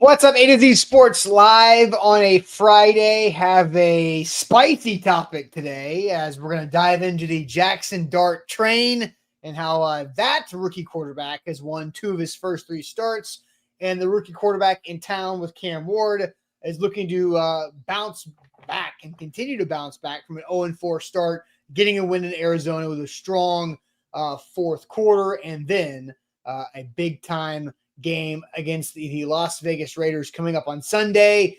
What's up, A to Z Sports Live on a Friday. Have a spicy topic today as we're going to dive into the Jaxson Dart train and how that rookie quarterback has won 2 of his first 3 starts. And the rookie quarterback in town with Cam Ward is looking to bounce back and continue to bounce back from an 0-4 start, getting a win in Arizona with a strong fourth quarter and then a big-time game against the Las Vegas Raiders coming up on Sunday.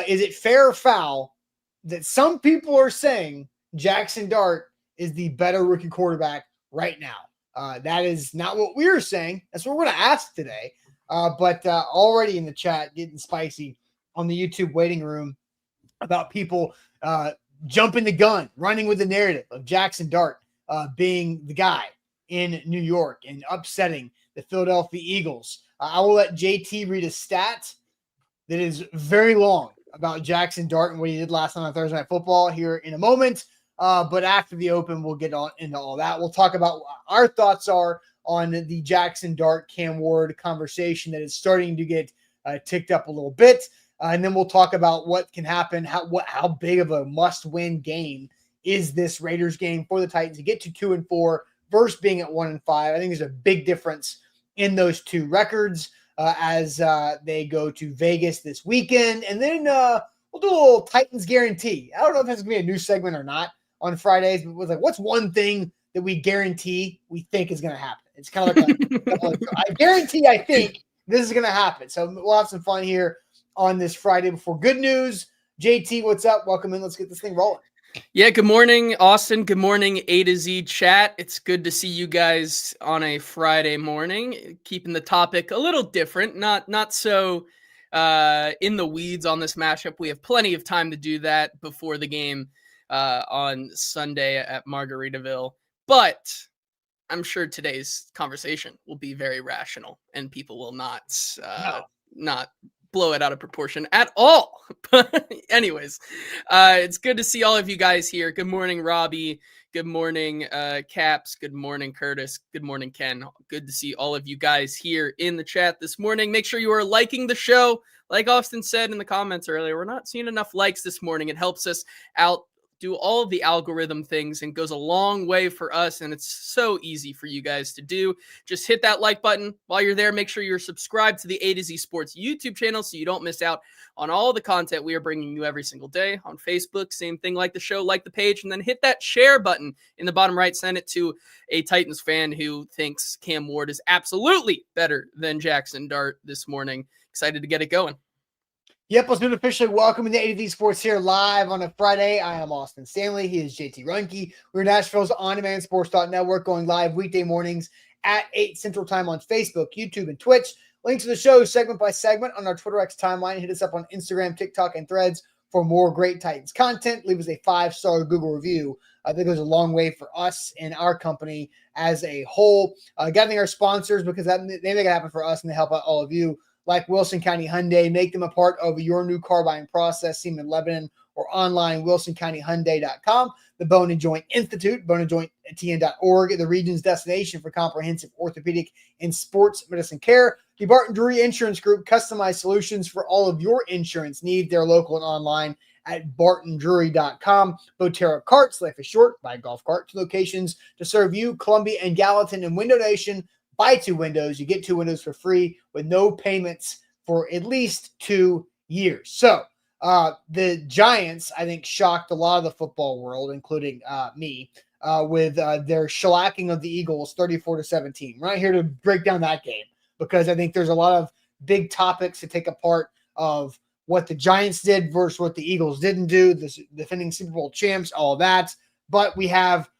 Is it fair or foul that some people are saying Jaxson Dart is the better rookie quarterback right now? That is not what we're saying. That's what we're going to ask today. But already in the chat, getting spicy on the YouTube waiting room about people jumping the gun, running with the narrative of Jaxson Dart being the guy in New York and upsetting the Philadelphia Eagles. I will let JT read a stat that is very long about Jaxson Dart and what he did last night on Thursday Night Football here in a moment. But after the open, we'll get on into all that. We'll talk about what our thoughts are on the Jaxson Dart Cam Ward conversation that is starting to get ticked up a little bit. And then we'll talk about what can happen, how big of a must-win game is this Raiders game for the Titans to get to 2-4 versus being at 1-5. I think there's a big difference in those 2 records as they go to Vegas this weekend. And then we'll do a little Titans guarantee. I don't know if that's going to be a new segment or not on Fridays, but it was like, what's one thing that we guarantee we think is going to happen? It's kind of like I guarantee I think this is going to happen. So we'll have some fun here on this Friday before good news. JT, what's up? Welcome in. Let's get this thing rolling. Yeah, good morning, Austin. Good morning, A to Z chat. It's good to see you guys on a Friday morning, keeping the topic a little different, not so in the weeds on this matchup. We have plenty of time to do that before the game on Sunday at Margaritaville. But I'm sure today's conversation will be very rational and people will not blow it out of proportion at all. But anyways, it's good to see all of you guys here. Good morning, Robbie. Good morning, Caps. Good morning, Curtis. Good morning, Ken. Good to see all of you guys here in the chat this morning. Make sure you are liking the show. Like Austin said in the comments earlier, we're not seeing enough likes this morning. It helps us out, do all of the algorithm things, and goes a long way for us, and it's so easy for you guys to do. Just hit that like button. While you're there, make sure you're subscribed to the A to Z Sports YouTube channel so you don't miss out on all the content we are bringing you every single day. On Facebook, same thing, like the show, like the page, and then hit that share button in the bottom right. Send it to a Titans fan who thinks Cam Ward is absolutely better than Jaxson Dart this morning. Excited to get it going. Yep, let's do it officially. Welcome to A to Z Sports here live on a Friday. I am Austin Stanley. He is JT Runke. We're Nashville's on-demand sports network, going live weekday mornings at 8 Central Time on Facebook, YouTube, and Twitch. Link to the show segment by segment on our Twitter X timeline. Hit us up on Instagram, TikTok, and Threads for more great Titans content. Leave us a 5-star Google review. I think it goes a long way for us and our company as a whole. Getting our sponsors, because they make it happen for us and they help out all of you, like Wilson County Hyundai. Make them a part of your new car buying process. See them in Lebanon or online, wilsoncountyhyundai.com. The Bone and Joint Institute, boneandjointtn.org, the region's destination for comprehensive orthopedic and sports medicine care. The Barton Drury Insurance Group, customized solutions for all of your insurance needs. They're local and online at bartondrury.com. Boterra Carts, life is short, buy a golf cart. 2 locations to serve you, Columbia and Gallatin. And Window Nation, buy 2 windows. You get 2 windows for free with no payments for at least 2 years. So the Giants, I think, shocked a lot of the football world, including me, with their shellacking of the Eagles 34-17. We're not here to break down that game because I think there's a lot of big topics to take apart of what the Giants did versus what the Eagles didn't do, the defending Super Bowl champs, all of that. But we have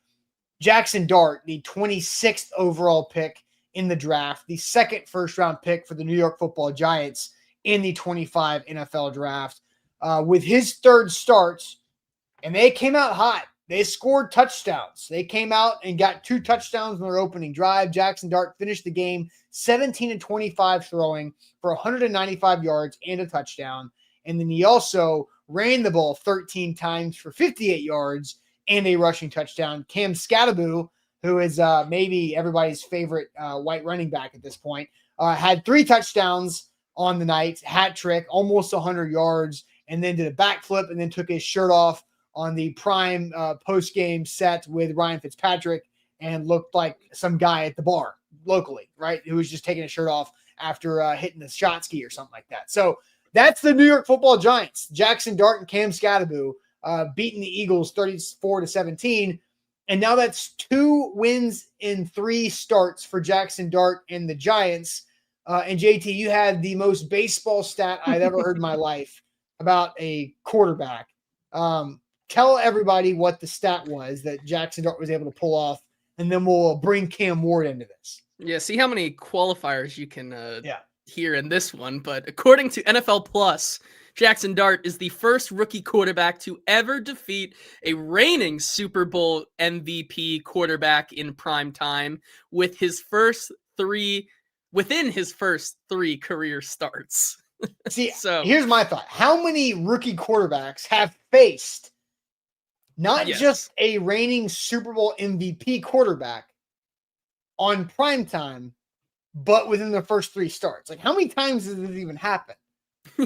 Jaxson Dart, the 26th overall pick in the draft, the second first-round pick for the New York Football Giants in the 25 NFL draft. With his 3rd start, and they came out hot. They scored touchdowns. They came out and got 2 touchdowns in their opening drive. Jaxson Dart finished the game 17-25 throwing for 195 yards and a touchdown. And then he also ran the ball 13 times for 58 yards and a rushing touchdown. Cam Skattebo, who is maybe everybody's favorite white running back at this point, had 3 touchdowns on the night, hat trick, almost 100 yards, and then did a backflip and then took his shirt off on the prime post-game set with Ryan Fitzpatrick and looked like some guy at the bar locally, right, who was just taking his shirt off after hitting the shot ski or something like that. So that's the New York Football Giants. Jaxson Dart and Cam Scatterbo beating the Eagles 34-17. And now that's 2 wins in 3 starts for Jaxson Dart and the Giants. And JT, you had the most baseball stat I've ever heard in my life about a quarterback. Tell everybody what the stat was that Jaxson Dart was able to pull off, and then we'll bring Cam Ward into this. Yeah, see how many qualifiers you can hear in this one. But according to NFL Plus, Jaxson Dart is the first rookie quarterback to ever defeat a reigning Super Bowl MVP quarterback in prime time within his first 3 career starts. See, so here's my thought. How many rookie quarterbacks have faced not just a reigning Super Bowl MVP quarterback on prime time, but within the first 3 starts? Like, how many times does this even happen?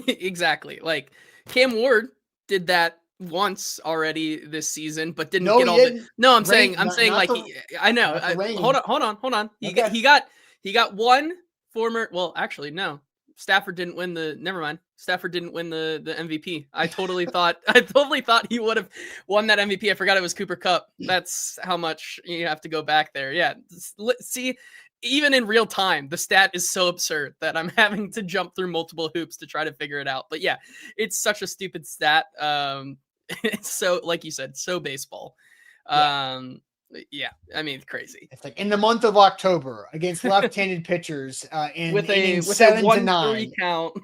Exactly. Like, Cam Ward did that once already this season, but didn't get all the. No, I'm saying like I know. Hold on. He got one former. Well, actually, no. Stafford didn't win the. Never mind. Stafford didn't win the MVP. I totally thought he would have won that MVP. I forgot it was Cooper Kupp. That's how much you have to go back there. Yeah. See, even in real time, the stat is so absurd that I'm having to jump through multiple hoops to try to figure it out. But yeah, it's such a stupid stat. It's so, like you said, so baseball. Yeah, I mean, crazy. It's like in the month of October against left-handed pitchers with a 7-9 count.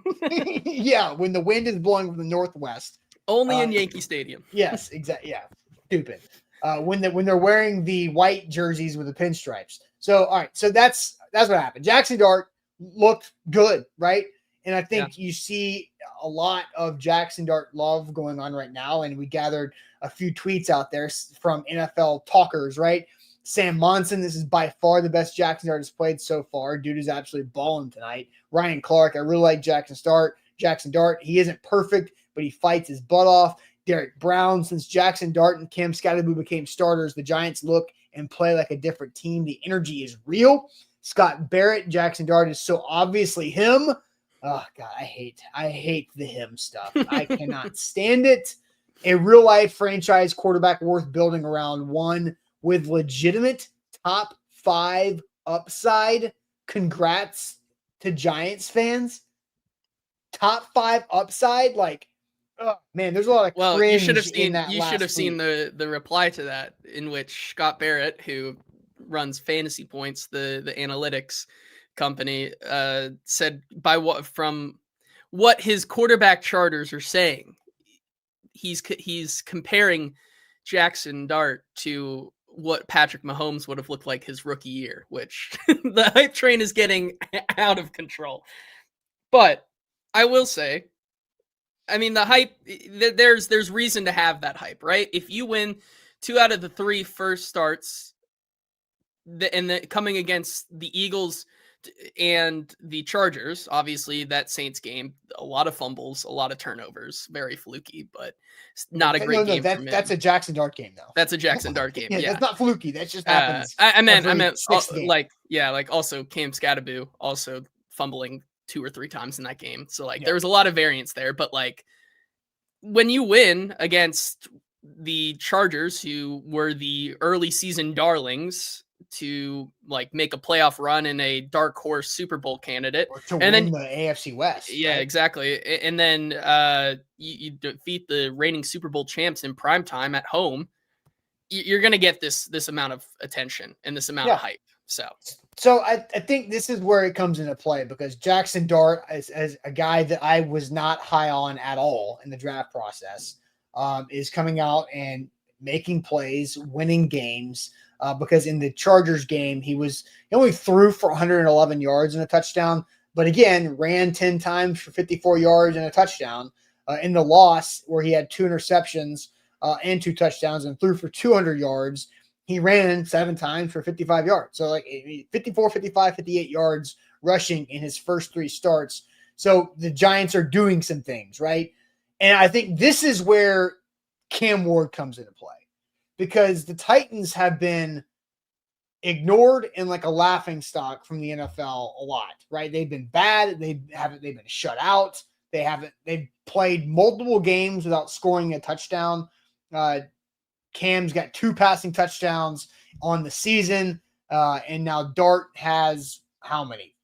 Yeah, when the wind is blowing from the northwest. Only in Yankee Stadium. Yes, exactly. Yeah, stupid. When they're wearing the white jerseys with the pinstripes. So all right, so that's what happened. Jaxson Dart looked good, right? And I think you see a lot of Jaxson Dart love going on right now. And we gathered a few tweets out there from NFL talkers, right? Sam Monson, this is by far the best Jaxson Dart has played so far. Dude is absolutely balling tonight. Ryan Clark, I really like Jaxson Dart. He isn't perfect, but he fights his butt off. Derek Brown, since Jaxson Dart and Cam Scatterbo became starters, the Giants look and play like a different team. The energy is real. Scott Barrett, Jaxson Dart is so obviously him. Oh God, I hate the him stuff. I cannot stand it. A real life franchise quarterback worth building around, one with legitimate top 5 upside. Congrats to Giants fans. Top 5 upside, like, oh man, there's a lot of cringe. You should have seen the reply to that, in which Scott Barrett, who runs Fantasy Points, the analytics company, said from what his quarterback charters are saying, he's comparing Jaxson Dart to what Patrick Mahomes would have looked like his rookie year, which the hype train is getting out of control. But I will say, I mean, the hype, there's reason to have that hype, right? If you win 2 out of the 3 first starts, coming against the Eagles and the Chargers, obviously that Saints game, a lot of fumbles, a lot of turnovers, very fluky, but not a great game. That's a Jaxson Dart game, though. That's a Jaxson Dart game. Yeah, that's not fluky. That just happens. I meant also Cam Scatterbo also fumbling 2 or 3 times in that game. So there was a lot of variance there, but when you win against the Chargers, who were the early season darlings to make a playoff run in a dark horse Super Bowl candidate, or to win the AFC West. Yeah, right? Exactly. And then you defeat the reigning Super Bowl champs in prime time at home. You're going to get this amount of attention and this amount of hype. So I think this is where it comes into play, because Jaxson Dart, as a guy that I was not high on at all in the draft process, is coming out and making plays, winning games. Because in the Chargers game, he only threw for 111 yards and a touchdown, but again, ran 10 times for 54 yards and a touchdown. In the loss, where he had 2 interceptions and 2 touchdowns and threw for 200 yards, he ran 7 times for 55 yards. So 54, 55, 58 yards rushing in his first 3 starts. So the Giants are doing some things, right? And I think this is where Cam Ward comes into play, because the Titans have been ignored and like a laughing stock from the NFL a lot, right? They've been bad. They've been shut out. They've played multiple games without scoring a touchdown. Cam's got 2 passing touchdowns on the season. And now Dart has how many?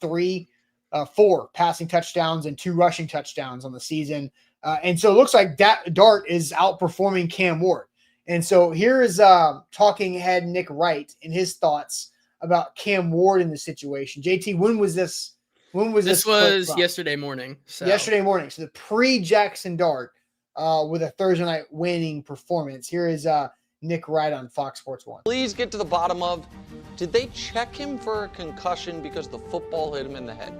4 passing touchdowns and 2 rushing touchdowns on the season. And so it looks like Dart is outperforming Cam Ward. And so here is talking head Nick Wright and his thoughts about Cam Ward in the situation. JT, when was this? This was yesterday morning. Yesterday morning. So the pre-Jaxson Dart with a Thursday night winning performance. Here is Nick Wright on Fox Sports 1. Please get to the bottom of, did they check him for a concussion because the football hit him in the head?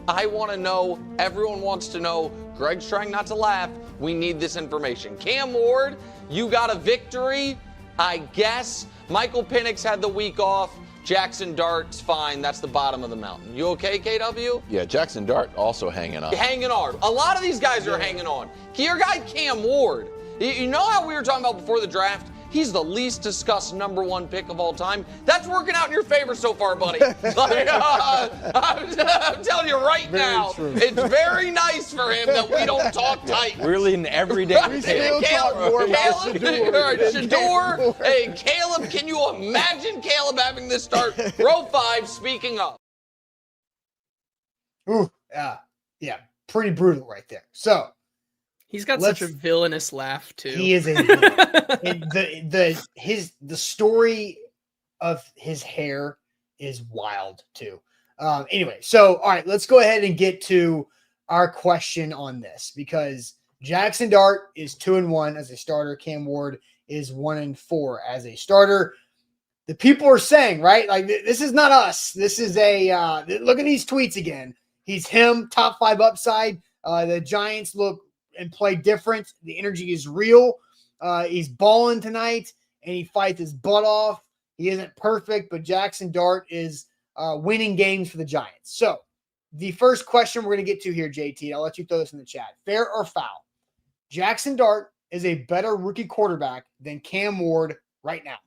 I want to know, everyone wants to know. Greg's trying not to laugh. We need this information. Cam Ward, you got a victory, I guess. Michael Penix had the week off. Jaxson Dart's fine. That's the bottom of the mountain. You okay, KW? Yeah, Jaxson Dart also hanging on. Hanging on. A lot of these guys are hanging on. Your guy, Cam Ward, you know how we were talking about before the draft? He's the least discussed number 1 pick of all time. That's working out in your favor so far, buddy. I'm telling you right now, it's very nice for him that we don't talk Titans. We're leading every day. We still talk more about Shador. Hey, Caleb, can you imagine Caleb having this start? Row 5, speaking of. Ooh, yeah, pretty brutal right there. So he's got such a villainous laugh too. He is a villain. The story of his hair is wild too. Anyway, so all right, let's go ahead and get to our question on this, because Jaxson Dart is 2-1 as a starter. Cam Ward is 1-4 as a starter. The people are saying, right, like this is not us. This is look at these tweets again. He's him, top 5 upside. The Giants look and play different. The energy is real. He's balling tonight, and he fights his butt off. He isn't perfect, but Jaxson Dart is winning games for the Giants. So the first question we're going to get to here, JT, I'll let you throw this in the chat. Fair or foul? Jaxson Dart is a better rookie quarterback than Cam Ward right now.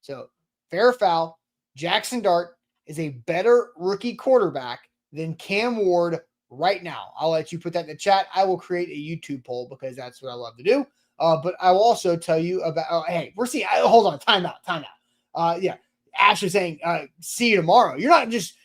So fair or foul? Jaxson Dart is a better rookie quarterback than Cam Ward right now. I'll let you put that in the chat. I will create a YouTube poll because that's what I love to do. But I will also tell you about, hey, we're seeing, hold on, time out. Yeah. Ashley saying, see you tomorrow. You're not just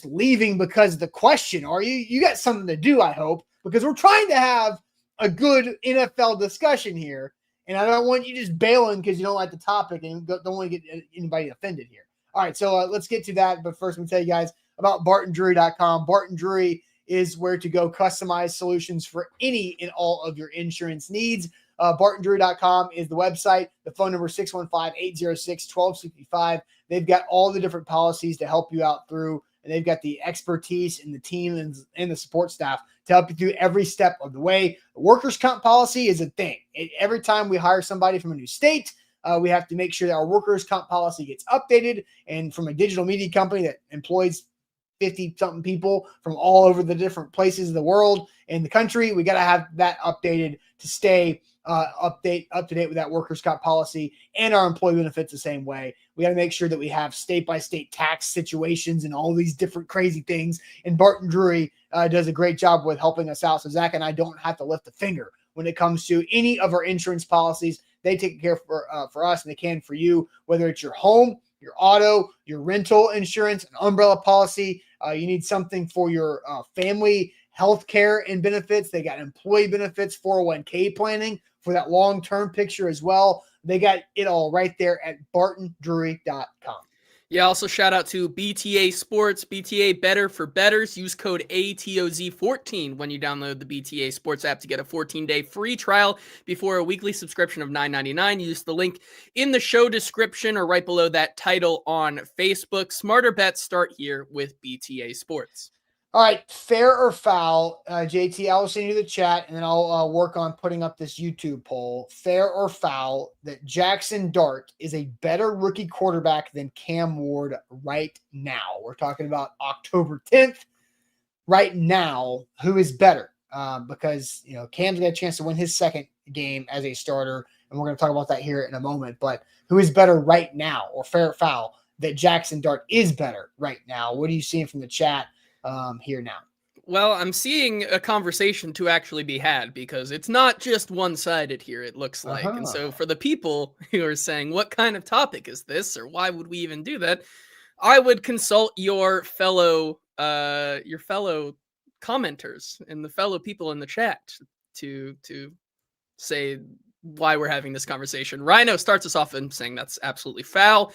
leaving because of the question, are you? You got something to do, I hope, because we're trying to have a good NFL discussion here. And I don't want you just bailing because you don't like the topic and don't want to get anybody offended here. All right. So let's get to that. But first, I'm going to tell you guys about BartonDrury.com. Barton Drury is where to go customize solutions for any and all of your insurance needs. BartonDrury.com is the website. The phone number is 615-806-1265. They've got all the different policies to help you out through, and they've got the expertise and the team and the support staff to help you through every step of the way. The workers' comp policy is a thing. Every time we hire somebody from a new state, we have to make sure that our workers' comp policy gets updated, and from a digital media company that employs 50-something people from all over the different places of the world and the country, we got to have that updated to stay up to date with that workers' comp policy, and our employee benefits the same way. We got to make sure that we have state-by-state tax situations and all these different crazy things. And Barton Drury does a great job with helping us out. So Zach and I don't have to lift a finger when it comes to any of our insurance policies. They take care for us, and they can for you, whether it's your home, your auto, your rental insurance, an umbrella policy. You need something for your family health care and benefits. They got employee benefits, 401k planning for that long-term picture as well. They got it all right there at BartonDrury.com. Yeah, also shout out to BTA Sports, BTA Better for Betters. Use code ATOZ14 when you download the BTA Sports app to get a 14-day free trial before a weekly subscription of $9.99. Use the link in the show description or right below that title on Facebook. Smarter bets start here with BTA Sports. All right, fair or foul, JT, I will send you the chat, and then I'll work on putting up this YouTube poll. Fair or foul that Jaxson Dart is a better rookie quarterback than Cam Ward right now? We're talking about October 10th. right now, who is better? Because Cam's got a chance to win his second game as a starter, and we're going to talk about that here in a moment. But who is better right now, or fair or foul, that Jaxson Dart is better right now? What are you seeing from the chat here now? Well, I'm seeing a conversation to actually be had because it's not just one-sided here, it looks like. And so for the people who are saying, what kind of topic is this, or why would we even do that? I would consult your fellow commenters and the fellow people in the chat to say why we're having this conversation. Rhino starts us off in saying that's absolutely foul.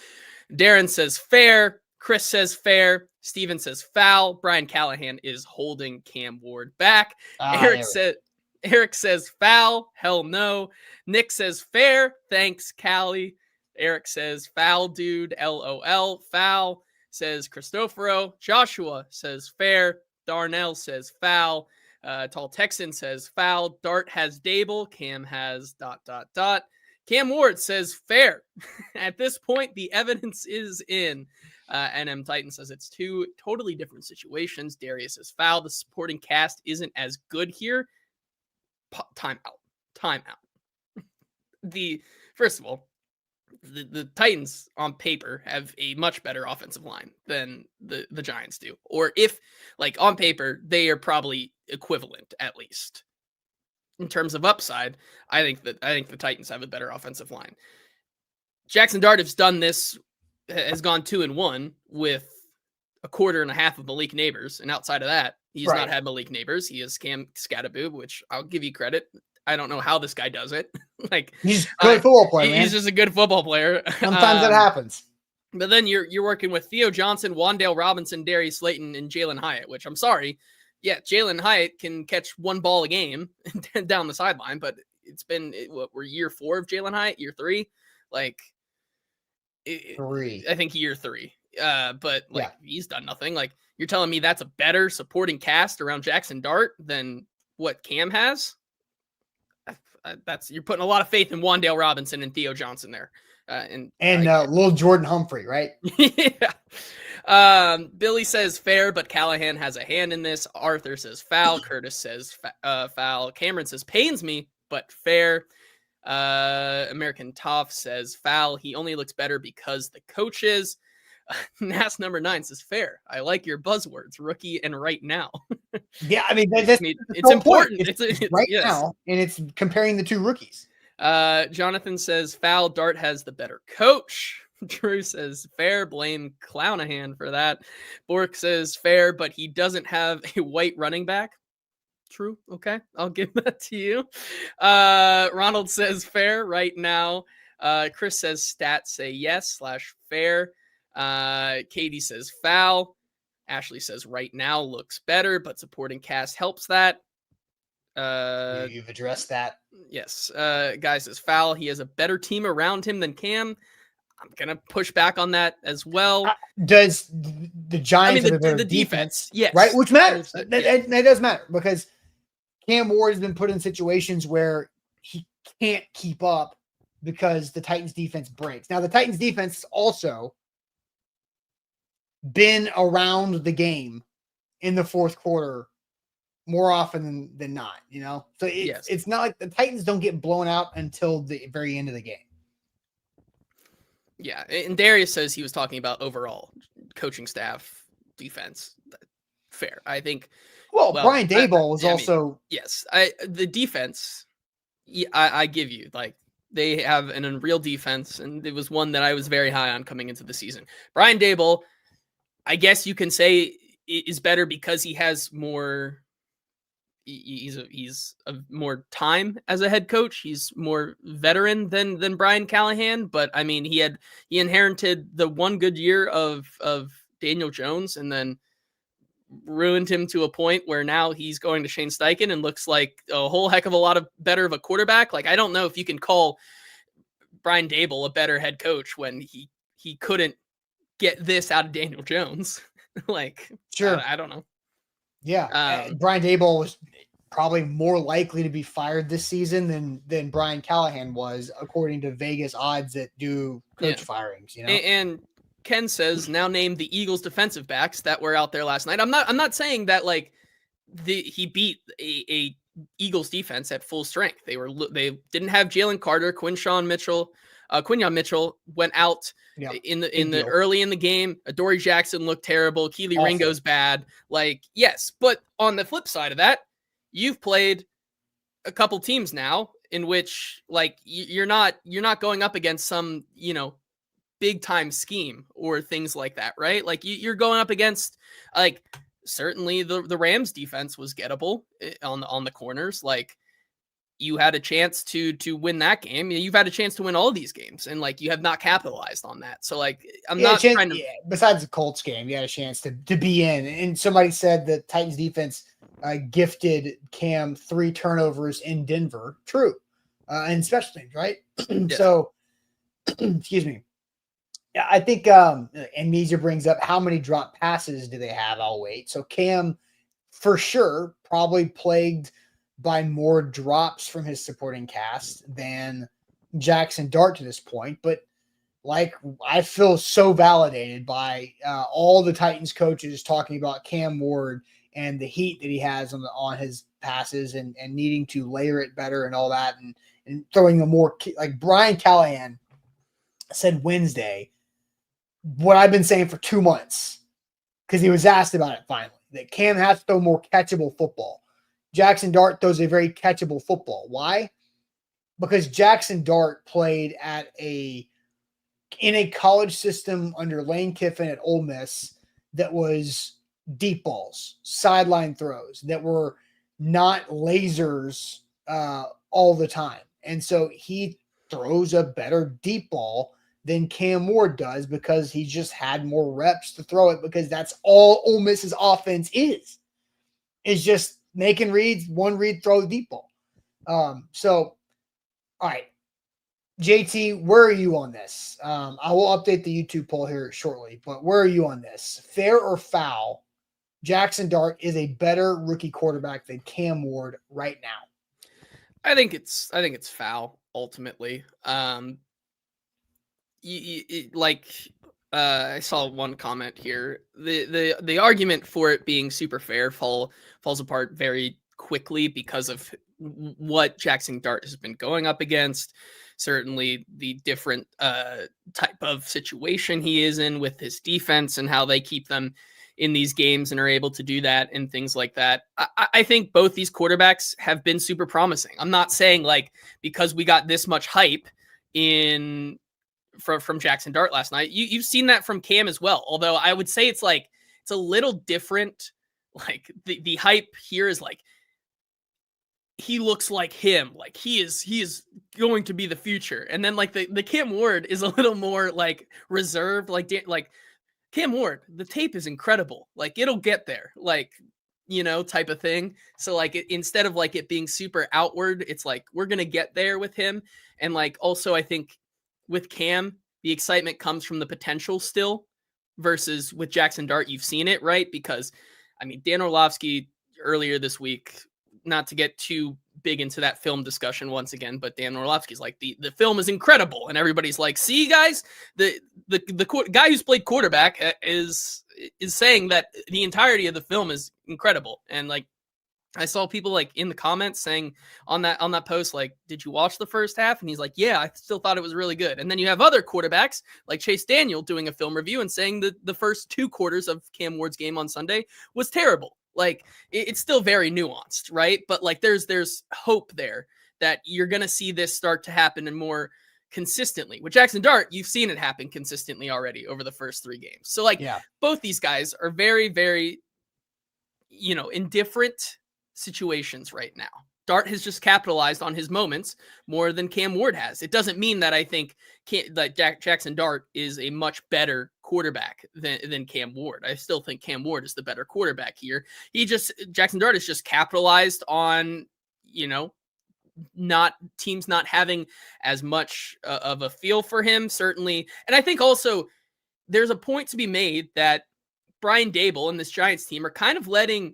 Darren says fair. Chris says fair. Steven says foul. Brian Callahan is holding Cam Ward back. Eric says foul. Hell no. Nick says fair. Thanks, Callie. Eric says foul, dude. LOL. Foul, says Cristoforo. Joshua says fair. Darnell says foul. Tall Texan says foul. Dart has Dable. Cam has ... Cam Ward says fair. At this point, the evidence is in. NM Titan says it's two totally different situations. Darius says foul. The supporting cast isn't as good here. Time out. First of all, the Titans on paper have a much better offensive line than the Giants do. Or if, like, on paper, they are probably equivalent, at least. In terms of upside, I think the Titans have a better offensive line. Jaxson Dart has gone 2-1 with a quarter and a half of Malik Neighbors, and outside of that, he's not had Malik Neighbors. He has Cam Scatterboob, which I'll give you credit. I don't know how this guy does it. Like, he's a good football player, man. He's just a good football player. Sometimes that happens. But then you're working with Theo Johnson, Wan'Dale Robinson, Darius Slayton, and Jalen Hyatt, which I'm sorry. Yeah, Jalen Hyatt can catch one ball a game down the sideline, but it's been, we're year 4 of Jalen Hyatt, year 3? Like, 3. I think year 3. But he's done nothing. Like, you're telling me that's a better supporting cast around Jaxson Dart than what Cam has? You're putting a lot of faith in Wan'Dale Robinson and Theo Johnson there. And little Jordan Humphrey, right? Yeah. Billy says fair, but Callahan has a hand in this. Arthur says foul. Curtis says foul. Cameron says pains me, but fair. American Toff says foul. He only looks better because the coaches. Nas number 9 says fair. I like your buzzwords, rookie and right now. Yeah, I mean it's important. It's right now, and it's comparing the two rookies. Jonathan says foul. Dart has the better coach. Drew says fair. Blame Clownahan for that. Bork says fair, but he doesn't have a white running back. True. Okay, I'll give that to you. Ronald says fair right now. Chris says stats say yes / fair. Katie says foul. Ashley says right now looks better, but supporting cast helps that. You've addressed that. Yes. Guy says foul. He has a better team around him than Cam. I'm gonna push back on that as well. Does the Giants have a better the defense? Yes, right, which matters. That does matter because Cam Ward has been put in situations where he can't keep up because the Titans defense breaks. Now the Titans defense has also been around the game in the fourth quarter more often than not, So it's not like the Titans don't get blown out until the very end of the game. Yeah, and Darius says he was talking about overall coaching staff, defense. Fair, I think. Well, Brian Daboll was also. Yes, the defense. Yeah, I give you, like, they have an unreal defense, and it was one that I was very high on coming into the season. Brian Daboll, I guess you can say, is better because he has more. He's a more time as a head coach. He's more veteran than Brian Callahan, but I mean, he inherited the one good year of Daniel Jones and then ruined him to a point where now he's going to Shane Steichen and looks like a whole heck of a lot of better of a quarterback. Like, I don't know if you can call Brian Daboll a better head coach when he couldn't get this out of Daniel Jones. Like, sure. I don't know. Yeah, Brian Daboll was probably more likely to be fired this season than Brian Callahan was, according to Vegas odds that do coach firings. And Ken says now name the Eagles defensive backs that were out there last night. I'm not saying that, like, he beat a Eagles defense at full strength. They didn't have Jalen Carter, Quinyon Mitchell went out in the early in the game. Adoree Jackson looked terrible. Keely Ringo's bad. Like, yes, but on the flip side of that, you've played a couple teams now in which like you're not going up against some, big time scheme or things like that, right? Like you're going up against like certainly the Rams defense was gettable on the corners. Like you had a chance to win that game. You've had a chance to win all these games, and like you have not capitalized on that. So like I'm not trying to. Yeah, besides the Colts game, you had a chance to be in. And somebody said the Titans defense gifted Cam 3 turnovers in Denver. True, and special teams, right? Yeah. So, excuse me. Yeah, I think Amnesia brings up how many drop passes do they have? I'll wait. So Cam, for sure, probably plagued by more drops from his supporting cast than Jaxson Dart to this point. But like, I feel so validated by all the Titans coaches talking about Cam Ward and the heat that he has on his passes and needing to layer it better and all that and throwing a more like Brian Callahan said Wednesday. What I've been saying for 2 months, because he was asked about it finally, that Cam has to throw more catchable football. Jaxson Dart throws a very catchable football. Why? Because Jaxson Dart played in a college system under Lane Kiffin at Ole Miss that was deep balls, sideline throws that were not lasers all the time. And so he throws a better deep ball than Cam Ward does because he just had more reps to throw it because that's all Ole Miss's offense is just making reads, one read, throw the deep ball. So, all right, JT, where are you on this? I will update the YouTube poll here shortly, but where are you on this? Fair or foul? Jaxson Dart is a better rookie quarterback than Cam Ward right now. I think it's foul ultimately. I saw one comment here. The argument for it being super fair falls apart very quickly because of what Jaxson Dart has been going up against. Certainly the different type of situation he is in with his defense and how they keep them in these games and are able to do that and things like that. I think both these quarterbacks have been super promising. I'm not saying like because we got this much hype from Jaxson Dart last night. You've seen that from Cam as well. Although I would say it's a little different. Like the hype here is like he looks like him. Like he is going to be the future. And then like the Cam Ward is a little more like reserved. Like Cam Ward, the tape is incredible. Like it'll get there. Like type of thing. So like instead of like it being super outward, it's like we're gonna get there with him. And like also I think with Cam, the excitement comes from the potential still versus with Jaxson Dart, you've seen it, right? Because, I mean, Dan Orlovsky earlier this week, not to get too big into that film discussion once again, but Dan Orlovsky's like, the film is incredible. And everybody's like, see, guys, the guy who's played quarterback is saying that the entirety of the film is incredible. And like, I saw people like in the comments saying on that post, like, did you watch the first half? And he's like, yeah, I still thought it was really good. And then you have other quarterbacks like Chase Daniel doing a film review and saying that the first 2 quarters of Cam Ward's game on Sunday was terrible. Like it's still very nuanced, right? But like there's hope there that you're going to see this start to happen and more consistently. With Jaxson Dart, you've seen it happen consistently already over the first 3 games. So like both these guys are very, very, in different situations right now. Dart has just capitalized on his moments more than Cam Ward has. It doesn't mean that I think that Jaxson Dart is a much better quarterback than Cam Ward. I still think Cam Ward is the better quarterback here. Jaxson Dart is just capitalized on, teams not having as much of a feel for him, certainly. And I think also there's a point to be made that Brian Daboll and this Giants team are kind of letting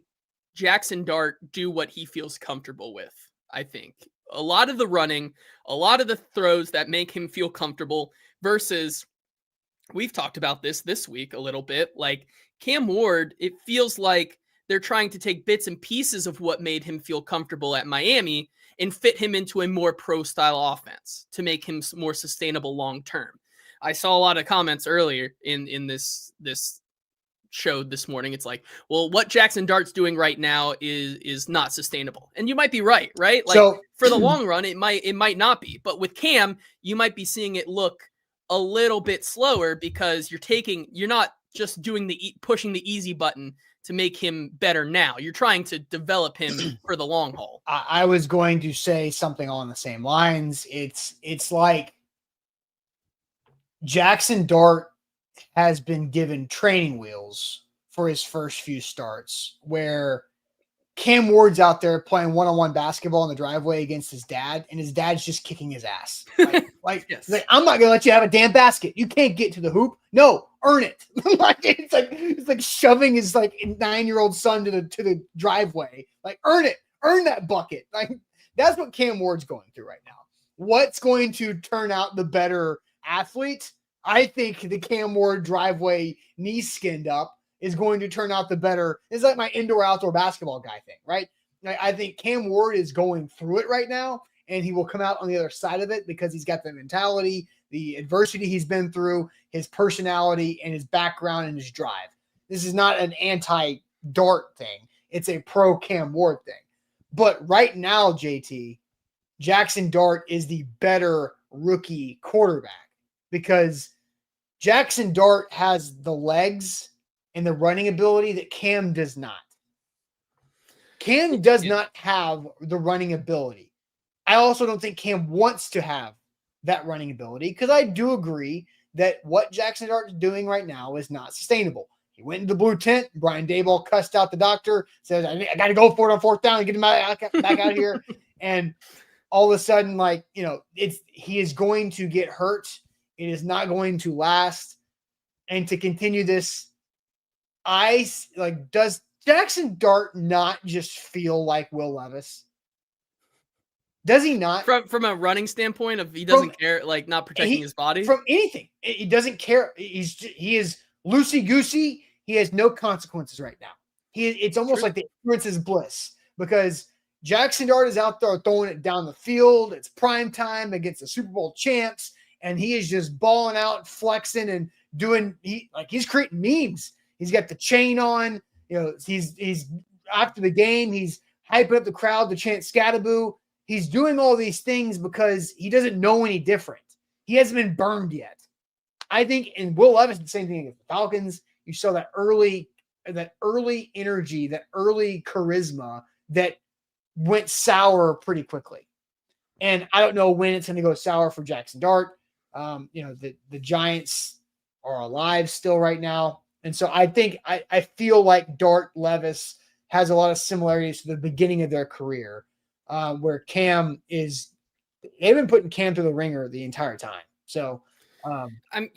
Jaxson Dart do what he feels comfortable with. I think a lot of the running, a lot of the throws that make him feel comfortable versus we've talked about this week a little bit, like Cam Ward, it feels like they're trying to take bits and pieces of what made him feel comfortable at Miami and fit him into a more pro style offense to make him more sustainable long term. I saw a lot of comments earlier in this show this morning. It's like, well, what Jaxson Dart's doing right now is not sustainable. And you might be right? Like, so, for the long run, it might not be. But with Cam, you might be seeing it look a little bit slower because you're not just doing pushing the easy button to make him better now. You're trying to develop him for the long haul. I was going to say something along the same lines. It's like Jaxson Dart has been given training wheels for his first few starts, where Cam Ward's out there playing one-on-one basketball in the driveway against his dad, and his dad's just kicking his ass. Yes. Like, I'm not going to let you have a damn basket. You can't get to the hoop. No, earn it. It's like shoving his 9-year-old son to the driveway. Like, earn it. Earn that bucket. Like, that's what Cam Ward's going through right now. What's going to turn out the better athlete? I think the Cam Ward driveway knee skinned up is going to turn out the better. It's like my indoor-outdoor basketball guy thing, right? I think Cam Ward is going through it right now, and he will come out on the other side of it because he's got the mentality, the adversity he's been through, his personality, and his background and his drive. This is not an anti-Dart thing. It's a pro-Cam Ward thing. But right now, JT, Jaxson Dart is the better rookie quarterback because Jaxson Dart has the legs and the running ability that Cam does not. Cam does not have the running ability. I also don't think Cam wants to have that running ability because I do agree that what Jaxson Dart is doing right now is not sustainable. He went into the blue tent. Brian Daboll cussed out the doctor, said, I got to go for it on fourth down and get him back out of here. And all of a sudden, he is going to get hurt. It is not going to last. And to continue this, does Jaxson Dart not just feel like Will Levis? Does he not? From a running standpoint, he doesn't care, not protecting his body? From anything. He doesn't care. He is loosey-goosey. He has no consequences right now. It's almost like the ignorance is bliss because Jaxson Dart is out there throwing it down the field. It's prime time against the Super Bowl champs, and he is just balling out, flexing, and he's creating memes. He's got the chain on. He's after the game, he's hyping up the crowd to chant Scattaboo. He's doing all these things because he doesn't know any different. He hasn't been burned yet. I think, and Will Levis, the same thing against the Falcons. You saw that early energy, that early charisma that went sour pretty quickly. And I don't know when it's going to go sour for Jaxson Dart. The Giants are alive still right now. And so I feel like Dart Levis has a lot of similarities to the beginning of their career, where they've been putting Cam through the ringer the entire time. So, my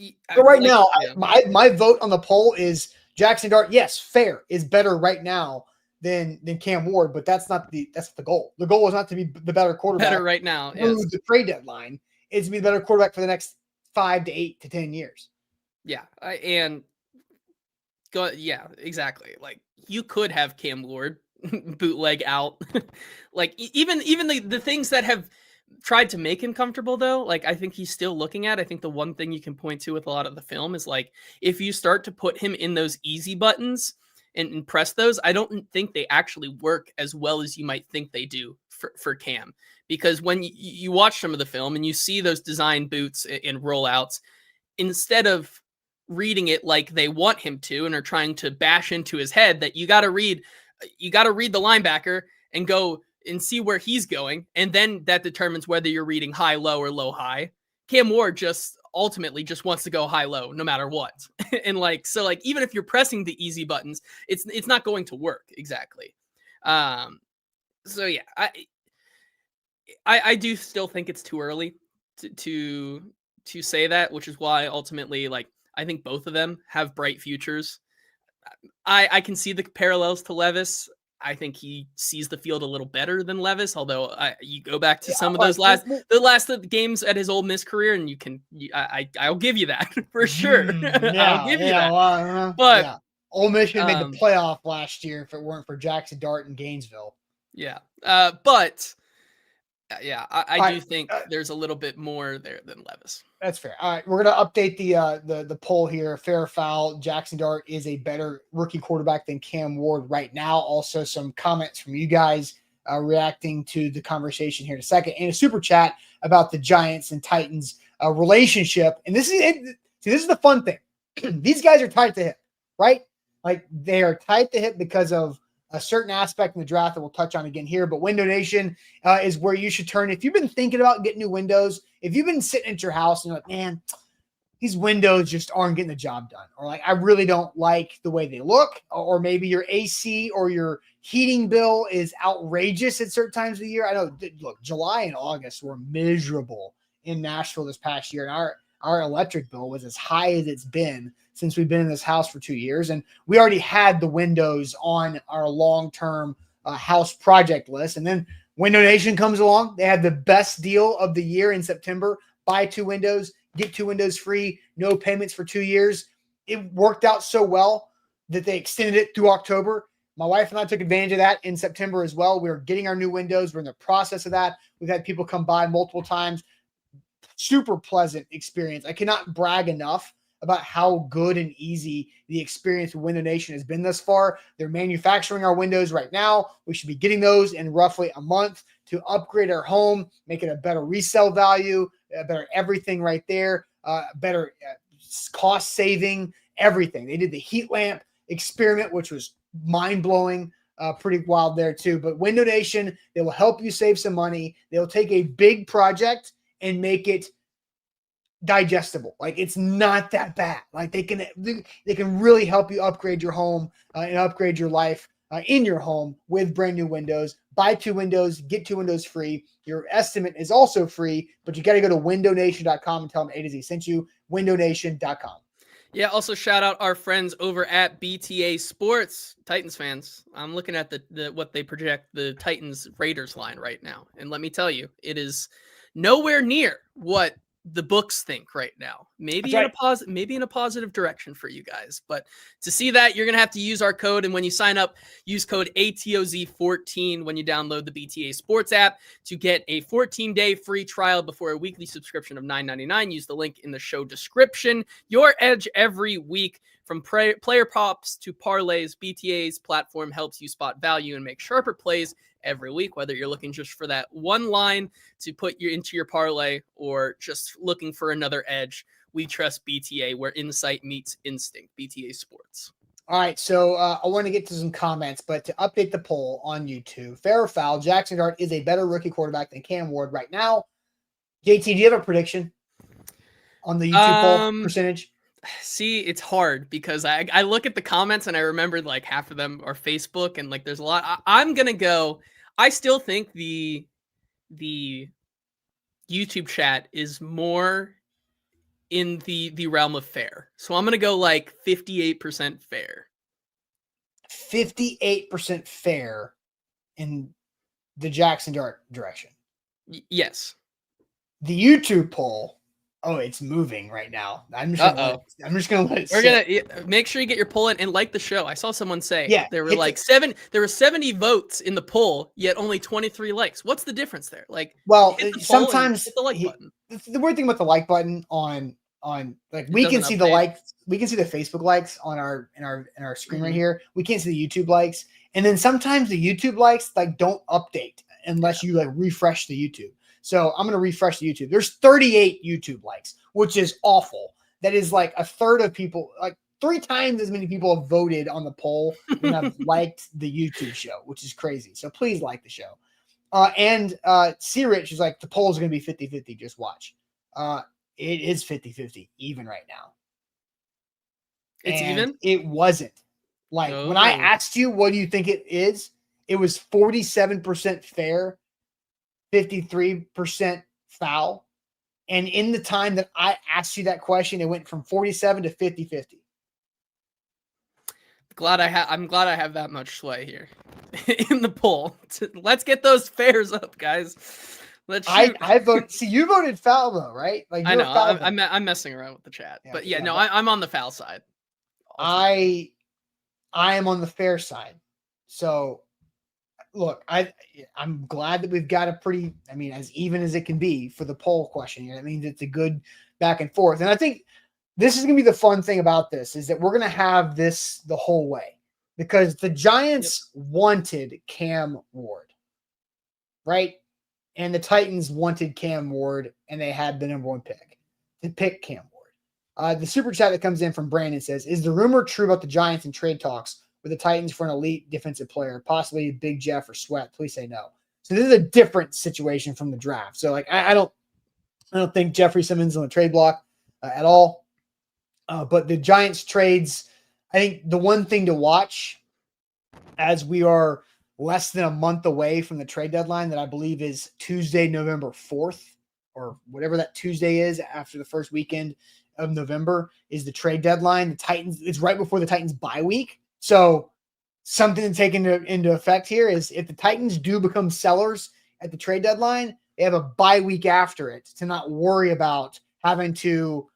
vote on the poll is Jaxson Dart. Yes, fair is better right now than Cam Ward, but that's the goal. The goal is not to be the better quarterback right now. Through the trade deadline. It's to be the better quarterback for the next 5 to 8 to 10 years. Yeah, exactly. You could have Cam Ward bootleg out, even the things that have tried to make him comfortable though. I think he's still looking at. I think the one thing you can point to with a lot of the film is if you start to put him in those easy buttons and press those, I don't think they actually work as well as you might think they do for Cam. Because when you watch some of the film and you see those design boots and rollouts, instead of reading it like they want him to and are trying to bash into his head, that you got to read the linebacker and go and see where he's going, and then that determines whether you're reading high low or low high. Cam Ward just ultimately just wants to go high low no matter what. And even if you're pressing the easy buttons, it's not going to work exactly. So yeah, I do still think it's too early to say that, which is why ultimately I think both of them have bright futures. I can see the parallels to Levis. I think he sees the field a little better than Levis, although you go back to some of those last games at his Ole Miss career, and I'll give you that for sure. I'll give you that. Ole Miss would have made the playoff last year if it weren't for Jaxson Dart in Gainesville. Yeah. But yeah, I do right, think there's a little bit more there than Levis. That's fair. All right, we're gonna update the poll here. Fair or foul? Jaxson Dart is a better rookie quarterback than Cam Ward right now. Also, some comments from you guys reacting to the conversation here in a second, and a super chat about the Giants and Titans relationship. And this is the fun thing. These guys are tied at the hip, right? Like they are tied at the hip because of a certain aspect in the draft that we'll touch on again here. But Window Nation is where you should turn. If you've been thinking about getting new windows, if you've been sitting at your house and you're like, man, these windows just aren't getting the job done, or like, I really don't like the way they look, or maybe your AC or your heating bill is outrageous at certain times of the year. I know, look, July and August were miserable in Nashville this past year. And our electric bill was as high as it's been since we've been in this house for 2 years. And we already had the windows on our long-term house project list. And then Window Nation comes along. They had the best deal of the year in September. Buy 2 windows, get 2 windows free, no payments for 2 years. It worked out so well that they extended it through October. My wife and I took advantage of that in September as well. We were getting our new windows. We're in the process of that. We've had people come by multiple times. Super pleasant experience. I cannot brag enough about how good and easy the experience with Window Nation has been thus far. They're manufacturing our windows right now. We should be getting those in roughly a month to upgrade our home, make it a better resale value, better everything right there, better cost saving, everything. They did the heat lamp experiment, which was mind-blowing, pretty wild there too. But Window Nation, they will help you save some money. They'll take a big project and make it digestible. Like, it's not that bad. Like, they can really help you upgrade your home and upgrade your life in your home with brand new windows. Buy 2 windows, get 2 windows free. Your estimate is also free, but you got to go to windownation.com and tell them A to Z sent you. windownation.com. Yeah, also shout out our friends over at BTA Sports, Titans fans. I'm looking at the what they project the Titans Raiders line right now, and let me tell you, it is nowhere near what the books think right now. Maybe in a positive direction for you guys. But to see that, you're gonna have to use our code, and when you sign up, use code ATOZ14 when you download the BTA Sports app to get a 14-day free trial before a weekly subscription of $9.99. Use the link in the show description. Your edge every week. From player props to parlays, BTA's platform helps you spot value and make sharper plays every week, whether you're looking just for that one line to put you into your parlay or just looking for another edge. We trust BTA, where insight meets instinct. BTA Sports. All right, so I want to get to some comments, but to update the poll on YouTube, fair or foul, Jaxson Dart is a better rookie quarterback than Cam Ward right now. JT, do you have a prediction on the YouTube poll percentage? See, it's hard because I look at the comments and I remember like half of them are Facebook, and like there's a lot. I'm gonna go. I still think the YouTube chat is more in the realm of fair. So I'm gonna go like 58% fair. 58% fair in the Jaxson Dart direction. Yes. The YouTube poll. Oh, it's moving right now. I'm just gonna let it sit. We're gonna make sure you get your poll in and like the show. I saw someone say there were like 70 votes in the poll, yet only 23 likes. What's the difference there? Like, well, sometimes hit the like button. The weird thing about the like button on like we can see the likes, we can see the Facebook likes on our screen right here. We can't see the YouTube likes, and then sometimes the YouTube likes like don't update unless you like refresh the YouTube. So I'm going to refresh the YouTube. There's 38 YouTube likes, which is awful. That is like a third of people, like 3 times as many people have voted on the poll than have liked the YouTube show, which is crazy. So please like the show. And C. Rich is like, the poll is going to be 50-50. Just watch. It is 50-50 even right now. It's even? It wasn't. Like when I asked you, what do you think it is? It was 47% fair, 53% foul. And in the time that I asked you that question, it went from 47 to 50-50. I'm glad I have that much sway here in the poll. Let's get those fairs up, guys. Let's shoot. I vote. See, you voted foul though, right? Like I know. I'm messing around with the chat, but yeah, no, I'm on the foul side. I I am on the fair side. So look, I'm glad that we've got a pretty, as even as it can be for the poll question. That means it's a good back and forth. And I think this is going to be the fun thing about this is that we're going to have this the whole way because the Giants wanted Cam Ward, right? And the Titans wanted Cam Ward, and they had the number 1 pick to pick Cam Ward. The super chat that comes in from Brandon says, is the rumor true about the Giants in trade talks with the Titans for an elite defensive player, possibly Big Jeff or Sweat? Please say no. So this is a different situation from the draft. So like, I don't think Jeffrey Simmons on the trade block at all. But the Giants trades, I think the one thing to watch as we are less than a month away from the trade deadline that I believe is Tuesday, November 4th, or whatever that Tuesday is after the first weekend of November is the trade deadline. The Titans, it's right before the Titans bye week. So something to take into effect here is if the Titans do become sellers at the trade deadline, they have a bye week after it to not worry about having to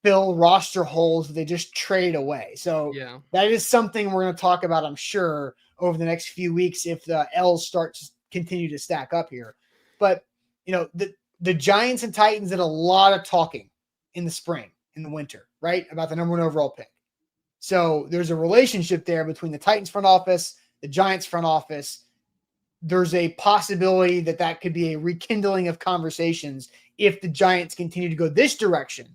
fill roster holes that they just trade away. So that is something we're going to talk about, I'm sure, over the next few weeks if the L's start to continue to stack up here. But, the Giants and Titans did a lot of talking in the spring, in the winter, right, about the number 1 overall pick. So there's a relationship there between the Titans front office, the Giants front office. There's a possibility that could be a rekindling of conversations if the Giants continue to go this direction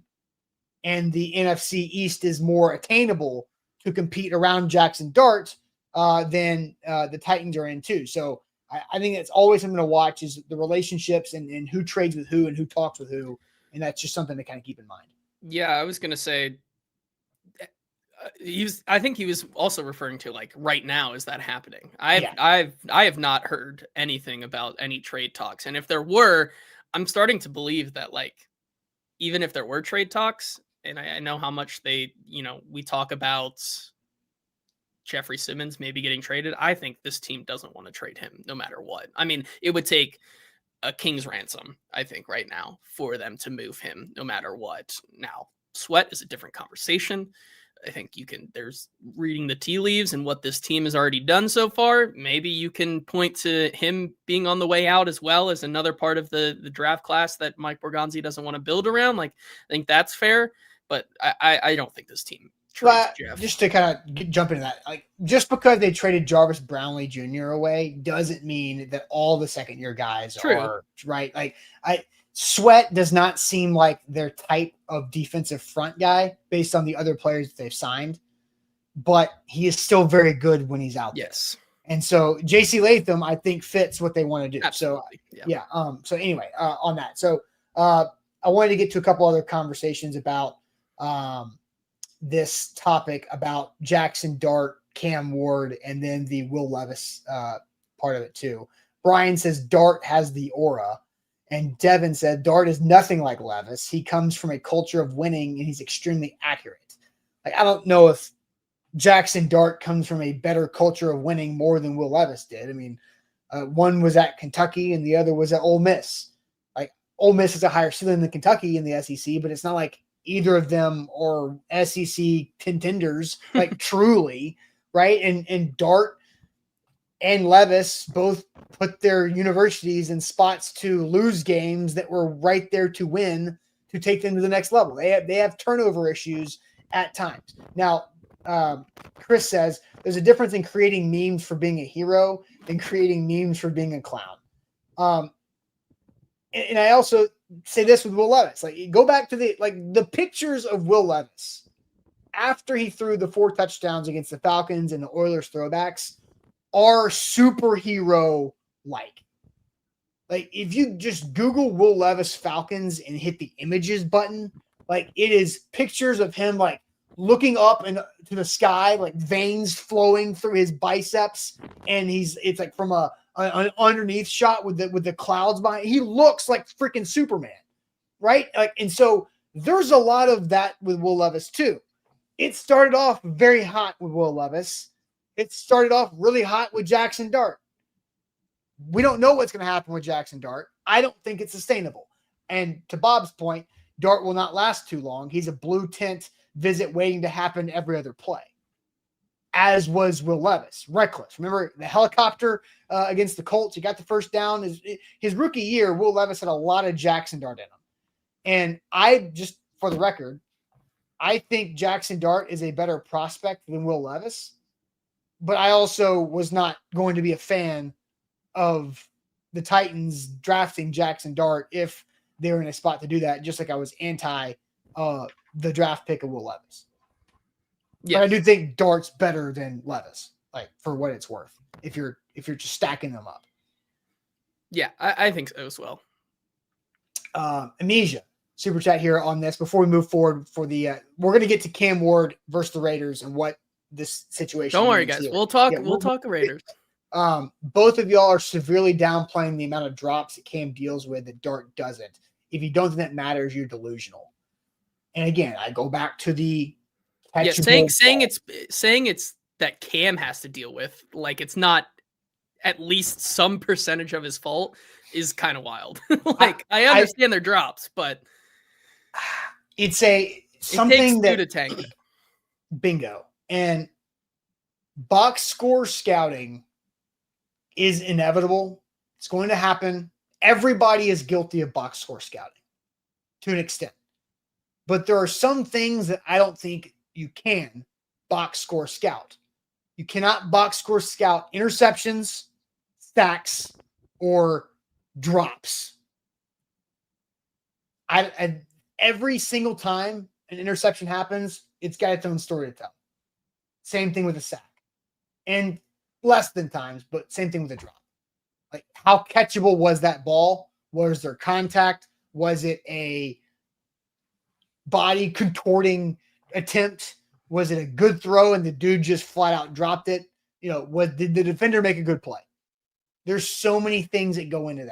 and the NFC East is more attainable to compete around Jaxson Dart than the Titans are in too. So I think it's always something to watch is the relationships and who trades with who and who talks with who. And that's just something to kind of keep in mind. Yeah, I was going to say, I think he was also referring to like right now, is that happening? I have not heard anything about any trade talks. And if there were, I'm starting to believe that like, even if there were trade talks, and I know how much they, we talk about Jeffrey Simmons maybe getting traded. I think this team doesn't want to trade him no matter what. I mean, it would take a king's ransom, I think, right now for them to move him no matter what. Now, Sweat is a different conversation. I think there's reading the tea leaves and what this team has already done so far. Maybe you can point to him being on the way out as well as another part of the draft class that Mike Borgonzi doesn't want to build around. Like, I think that's fair, but I don't think this team trades Jeff. Just to kind of jump into that, like just because they traded Jarvis Brownlee Jr. away doesn't mean that all the second-year guys are right. Like Sweat does not seem like their type of defensive front guy based on the other players that they've signed, but he is still very good when he's out there. Yes. And so J.C. Latham, I think, fits what they want to do. Absolutely. So, So anyway, on that. So I wanted to get to a couple other conversations about this topic about Jaxson Dart, Cam Ward, and then the Will Levis part of it too. Brian says Dart has the aura. And Devin said, Dart is nothing like Levis. He comes from a culture of winning, and he's extremely accurate. Like, I don't know if Jaxson Dart comes from a better culture of winning more than Will Levis did. I mean, one was at Kentucky, and the other was at Ole Miss. Like, Ole Miss is a higher ceiling than Kentucky in the SEC, but it's not like either of them are SEC contenders, like truly, right? And Dart and Levis both put their universities in spots to lose games that were right there to win to take them to the next level. They have turnover issues at times. Now, Chris says there's a difference in creating memes for being a hero than creating memes for being a clown. And I also say this with Will Levis. Like, go back to the pictures of Will Levis after he threw the 4 touchdowns against the Falcons and the Oilers throwbacks are superhero like. Like, if you just Google Will Levis Falcons and hit the images button, like, it is pictures of him like looking up and to the sky, like veins flowing through his biceps, and it's like from an underneath shot with the clouds behind. He looks like freaking Superman, right? Like, and so there's a lot of that with Will Levis too. It started off very hot with Will Levis. It started off really hot with Jaxson Dart. We don't know what's going to happen with Jaxson Dart. I don't think it's sustainable. And to Bob's point, Dart will not last too long. He's a blue tint visit waiting to happen every other play. as was Will Levis. Reckless. Remember the helicopter against the Colts? He got the first down. His rookie year, Will Levis had a lot of Jaxson Dart in him. And I just, for the record, I think Jaxson Dart is a better prospect than Will Levis. But I also was not going to be a fan of the Titans drafting Jaxson Dart if they were in a spot to do that, just like I was anti the draft pick of Will Levis. Yes. But I do think Dart's better than Levis, like for what it's worth, if you're just stacking them up. Yeah, I think so as well. Amnesia super chat here on this before we move forward for the we're going to get to Cam Ward versus the Raiders and what this situation Don't worry, means guys. here. We'll talk Raiders. Both of y'all are severely downplaying the amount of drops that Cam deals with that Dart doesn't. If you don't think that matters, you're delusional. And again, I go back to the saying it's that Cam has to deal with, like it's not at least some percentage of his fault, is kind of wild. Like I understand their drops, but it's it something takes two that to tank. Bingo. And box score scouting is inevitable. It's going to happen. Everybody is guilty of box score scouting to an extent. But there are some things that I don't think you can box score scout. You cannot box score scout interceptions, sacks, or drops. Every single time an interception happens, it's got its own story to tell. Same thing with a sack. And less than times, but same thing with a drop. Like, how catchable was that ball? Was there contact? Was it a body contorting attempt? Was it a good throw and the dude just flat out dropped it? Did the defender make a good play? There's so many things that go into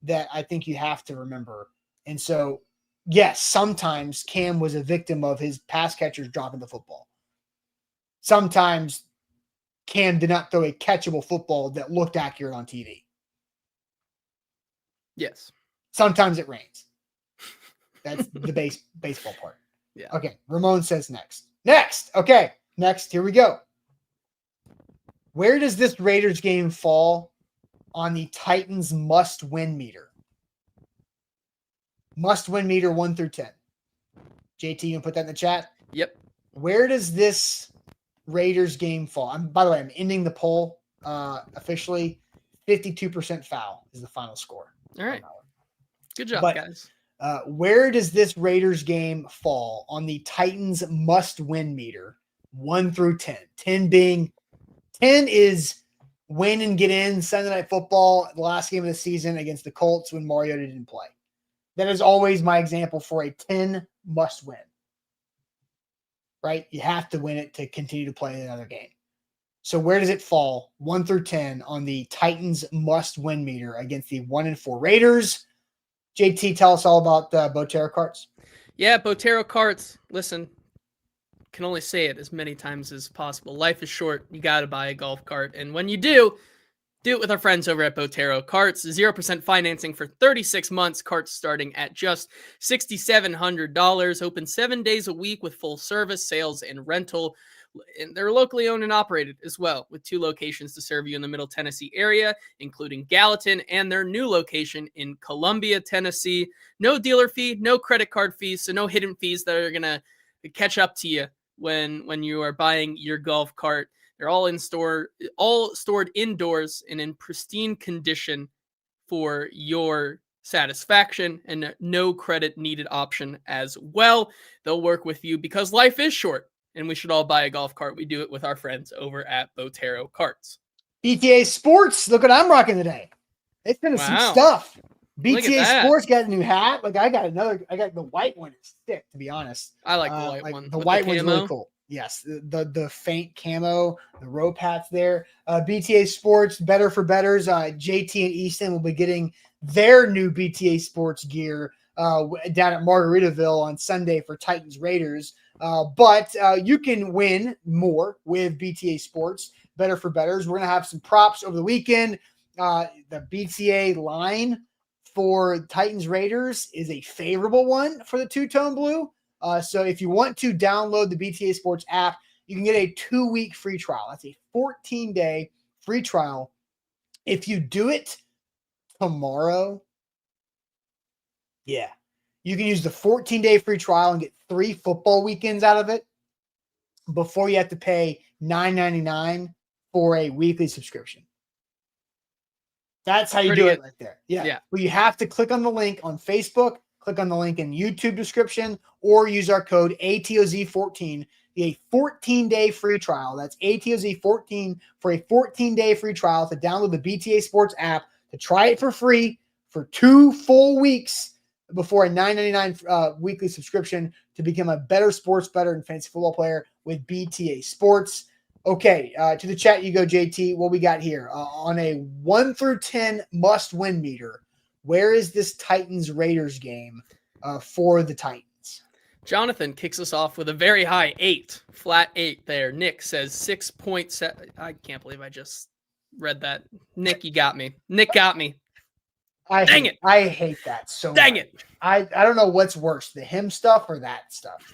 that I think you have to remember. And so, yes, sometimes Cam was a victim of his pass catchers dropping the football. Sometimes Cam did not throw a catchable football that looked accurate on TV. Yes. Sometimes it rains. That's the baseball part. Yeah. Okay. Ramon says next. Okay. Next. Here we go. Where does this Raiders game fall on the Titans must-win meter? Must-win meter 1 through 10. JT, you can put that in the chat? Yep. Where does this Raiders game fall? By the way, I'm ending the poll officially. 52% foul is the final score. All right. Good job, guys. Where does this Raiders game fall on the Titans must-win meter 1 through 10? 10 is win and get in Sunday Night Football, the last game of the season against the Colts when Mariota didn't play. That is always my example for a 10 must-win. Right? You have to win it to continue to play another game. So where does it fall, 1 through 10, on the Titans must-win meter against the 1-4 Raiders? JT, tell us all about Botero carts. Yeah, Botero carts. Listen, can only say it as many times as possible. Life is short. You got to buy a golf cart. And when you do it with our friends over at Botero Carts. 0% financing for 36 months. Carts starting at just $6,700. Open 7 days a week with full service, sales, and rental. And they're locally owned and operated as well, with 2 locations to serve you in the Middle Tennessee area, including Gallatin and their new location in Columbia, Tennessee. No dealer fee, no credit card fees, so no hidden fees that are going to catch up to you when you are buying your golf cart. They're all stored indoors and in pristine condition for your satisfaction, and no credit needed option as well. They'll work with you because life is short. And we should all buy a golf cart. We do it with our friends over at Botero Carts. BTA Sports. Look what I'm rocking today. It's been some stuff. BTA Sports got a new hat. Like I got the white one. It's sick, to be honest. I like the white one. The white one's really cool. Yes, the faint camo, the rope hats there. BTA Sports, better for betters. JT and Easton will be getting their new BTA Sports gear down at Margaritaville on Sunday for Titans Raiders. But you can win more with BTA Sports, better for betters. We're going to have some props over the weekend. The BTA line for Titans Raiders is a favorable one for the two-tone blue. So if you want to download the BTA Sports app, you can get a 2-week free trial. That's a 14-day free trial. If you do it tomorrow, yeah, you can use the 14-day free trial and get 3 football weekends out of it before you have to pay $9.99 for a weekly subscription. That's how you do it right there. Yeah. But you have to click on the link on Facebook, click on the link in YouTube description, or use our code ATOZ14, a 14-day free trial. That's ATOZ14 for a 14-day free trial to download the BTA Sports app, to try it for free for 2 full weeks before a $9.99 weekly subscription to become a better sports bettor and fantasy football player with BTA Sports. Okay, to the chat you go, JT. What we got here on a 1 through 10 must-win meter? Where is this Titans-Raiders game for the Titans? Jonathan kicks us off with a very high 8, flat 8 there. Nick says 6.7. I can't believe I just read that. Nick, you got me. Nick got me. I hate that so Dang much. it. I don't know what's worse, the him stuff or that stuff.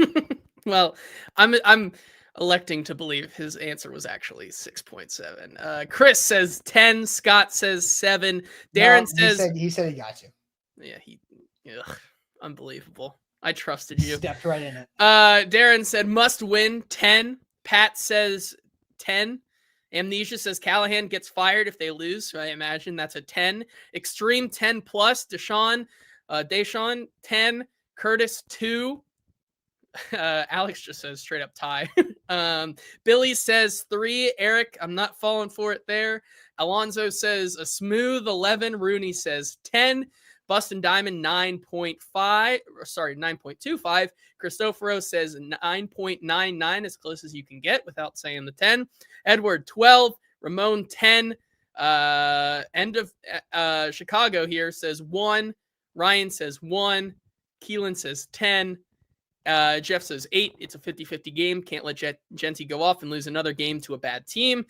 Well, I'm electing to believe his answer was actually 6.7. Chris says 10. Scott says 7. Darren says he said he got you. Yeah, unbelievable. I trusted you. Stepped right in it. Darren said must win 10. Pat says 10. Amnesia says Callahan gets fired if they lose. So I imagine that's a 10. Extreme 10 plus. Deshaun 10. Curtis 2. Alex just says straight up tie. Billy says 3. Eric, I'm not falling for it there. Alonzo says a smooth 11. Rooney says 10. Bustin' Diamond 9.25. Cristoforo says 9.99, as close as you can get without saying the 10. Edward 12. Ramon 10. End of Chicago here says 1. Ryan says 1. Keelan says 10. Jeff says 8. It's a 50-50 game. Can't let Genty go off and lose another game to a bad team.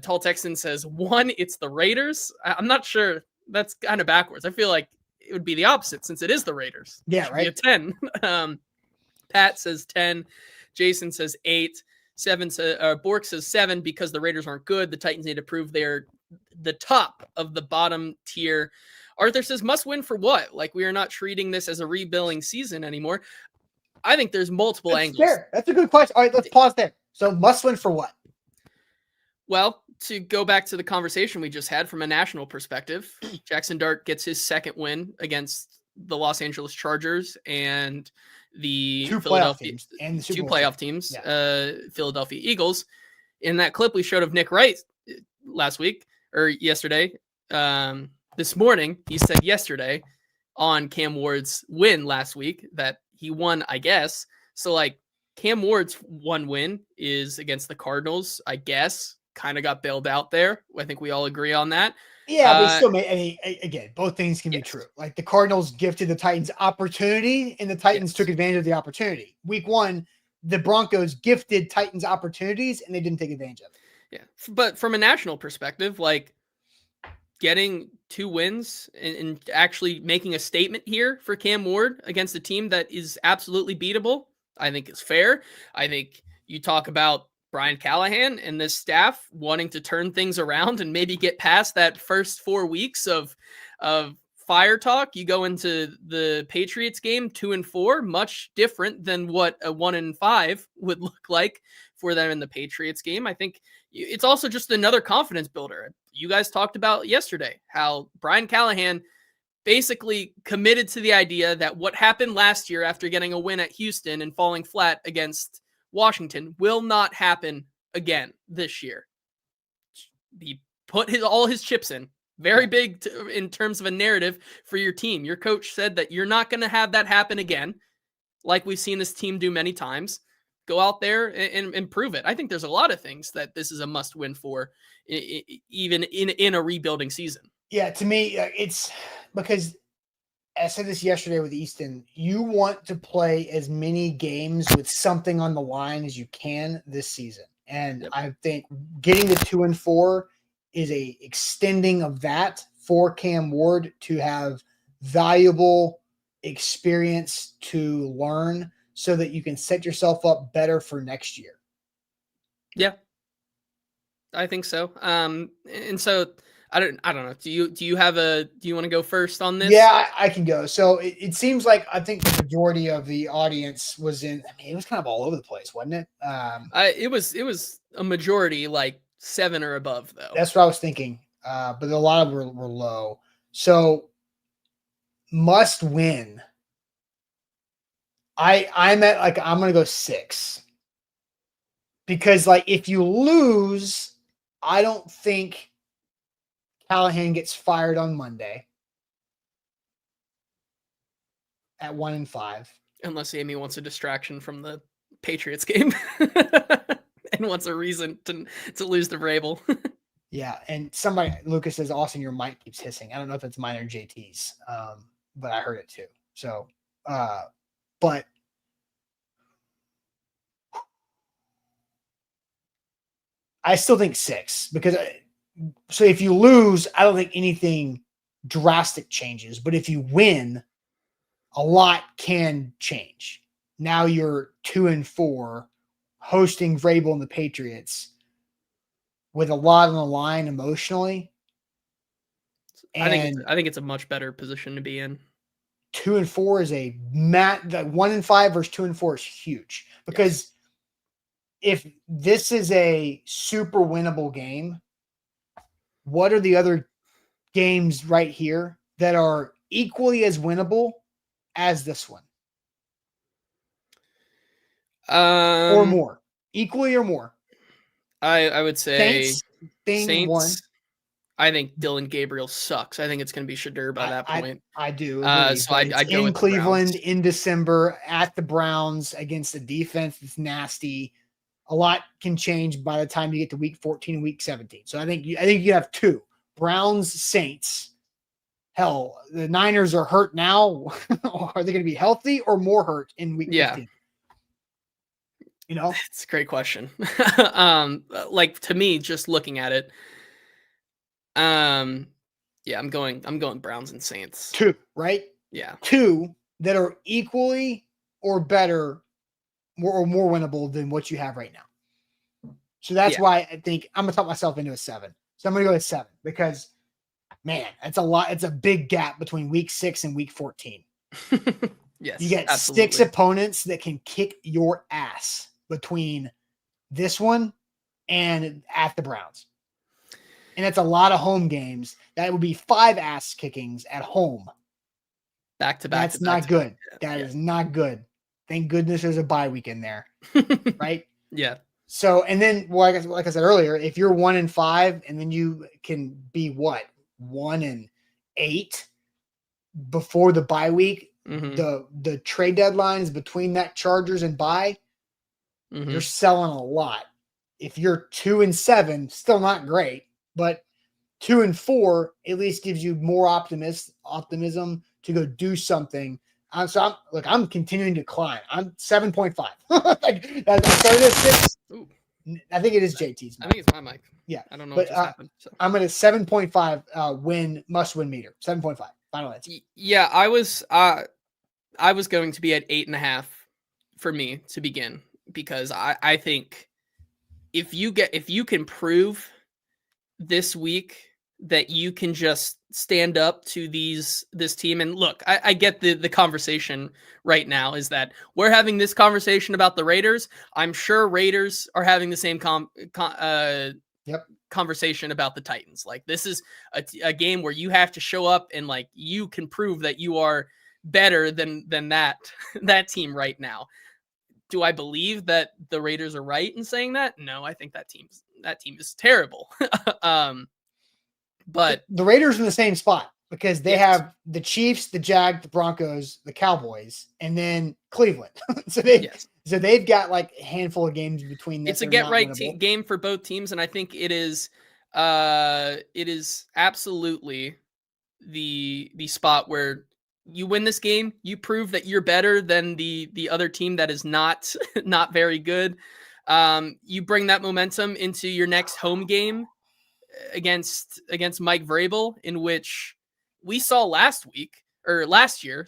Tall Texan says 1. It's the Raiders. I'm not sure. That's kind of backwards. I feel like it would be the opposite since it is the Raiders. Yeah, right. Be a 10. Pat says 10. Jason says 8. 7. Bork says 7 because the Raiders aren't good. The Titans need to prove they're the top of the bottom tier. Arthur says must win for what? Like we are not treating this as a rebuilding season anymore. I think there's multiple angles. Fair. That's a good question. All right, let's pause there. So must win for what? Well, to go back to the conversation we just had from a national perspective, Jaxson Dart gets his second win against the Los Angeles Chargers and the Philadelphia teams, Philadelphia Eagles. In that clip we showed of Nick Wright last week or yesterday, this morning, he said yesterday on Cam Ward's win last week that he won, I guess. So like Cam Ward's one win is against the Cardinals, I guess. Kind of got bailed out there. I think we all agree on that. Yeah, but still, again, both things can be true. Like the Cardinals gifted the Titans opportunity, and the Titans took advantage of the opportunity. Week 1, the Broncos gifted Titans opportunities, and they didn't take advantage of it. Yeah, but from a national perspective, like getting 2 wins and actually making a statement here for Cam Ward against a team that is absolutely beatable, I think is fair. I think you talk about Brian Callahan and this staff wanting to turn things around and maybe get past that first 4 weeks of fire talk. You go into the Patriots game 2-4, much different than what a 1-5 would look like for them in the Patriots game. I think it's also just another confidence builder. You guys talked about yesterday how Brian Callahan basically committed to the idea that what happened last year after getting a win at Houston and falling flat against Washington will not happen again this year. He put all his chips in. Very big in terms of a narrative for your team. Your coach said that you're not going to have that happen again, like we've seen this team do many times. Go out there and prove it. I think there's a lot of things that this is a must-win for, even in a rebuilding season. Yeah, to me, it's because I said this yesterday with Easton, you want to play as many games with something on the line as you can this season. And I think getting the 2-4 is a extending of that for Cam Ward to have valuable experience to learn so that you can set yourself up better for next year. Yeah, I think so. And so I don't know. Do you want to go first on this? Yeah, I can go. So it seems like I think the majority of the audience was in. I mean, it was kind of all over the place, wasn't it? It was a majority, like 7 or above, though. That's what I was thinking. But a lot of them were low. So must win. I'm at like I'm gonna go 6 because like if you lose, I don't think Callahan gets fired on Monday at 1-5. Unless Amy wants a distraction from the Patriots game and wants a reason to lose the Vrabel. Yeah, and somebody Lucas says, Austin, your mic keeps hissing. I don't know if it's mine or JT's, but I heard it too. So, but I still think 6 because so if you lose, I don't think anything drastic changes. But if you win, a lot can change. Now you're 2-4, hosting Vrabel and the Patriots with a lot on the line emotionally. And I think it's a much better position to be in. 2-4 is the 1-5 versus 2-4 is huge because if this is a super winnable game, what are the other games right here that are equally as winnable as this one? Or more, equally or more. I would say Saints being one. I think Dylan Gabriel sucks. I think it's going to be Shadur by that point. I do. Agree, so I'd go in with Cleveland in December at the Browns against a defense that's nasty. A lot can change by the time you get to week 14 and week 17. So I think you have 2 Browns, Saints. Hell, the Niners are hurt now. Are they going to be healthy or more hurt in week 15? You know, it's a great question. Like to me, just looking at it, yeah, I'm going Browns and Saints. 2, right? Yeah, 2 that are equally or better or more winnable than what you have right now. So that's why I think I'm gonna talk myself into a 7. So I'm gonna go with 7 because, man, that's a lot. It's a big gap between week 6 and week 14. Yes, you get absolutely. 6 opponents that can kick your ass between this one and at the Browns. And it's a lot of home games. That would be 5 ass kickings at home. Back to back. That's not good. That is not good. Thank goodness there's a bye week in there. Right? Yeah. So, and then, well, like I said earlier, if you're 1-5 and then you can be what? 1-8 before the bye week, the trade deadline is between that Chargers and bye, you're selling a lot. If you're 2-7, still not great, but 2-4 at least gives you more optimism to go do something. I'm continuing to climb. I'm 7.5. Like I started at 6. Ooh. I think it is JT's mic. I think it's my mic. Yeah. I don't know what just happened. So. I'm at a 7.5 must-win meter. 7.5. Final answer. Yeah, I was going to be at 8.5 for me to begin because I think if you can prove this week that you can just stand up to this team. And look, I get the conversation right now is that we're having this conversation about the Raiders. I'm sure Raiders are having the same conversation about the Titans. Like this is a game where you have to show up and like you can prove that you are better than that team right now. Do I believe that the Raiders are right in saying that? No, I think that team is terrible. But the Raiders are in the same spot because they have the Chiefs, the Jags, the Broncos, the Cowboys, and then Cleveland. so they've got like a handful of games between them. It's a get right game for both teams, and I think it is absolutely the spot where you win this game, you prove that you're better than the other team that is not very good. You bring that momentum into your next home game against Mike Vrabel, in which we saw last year,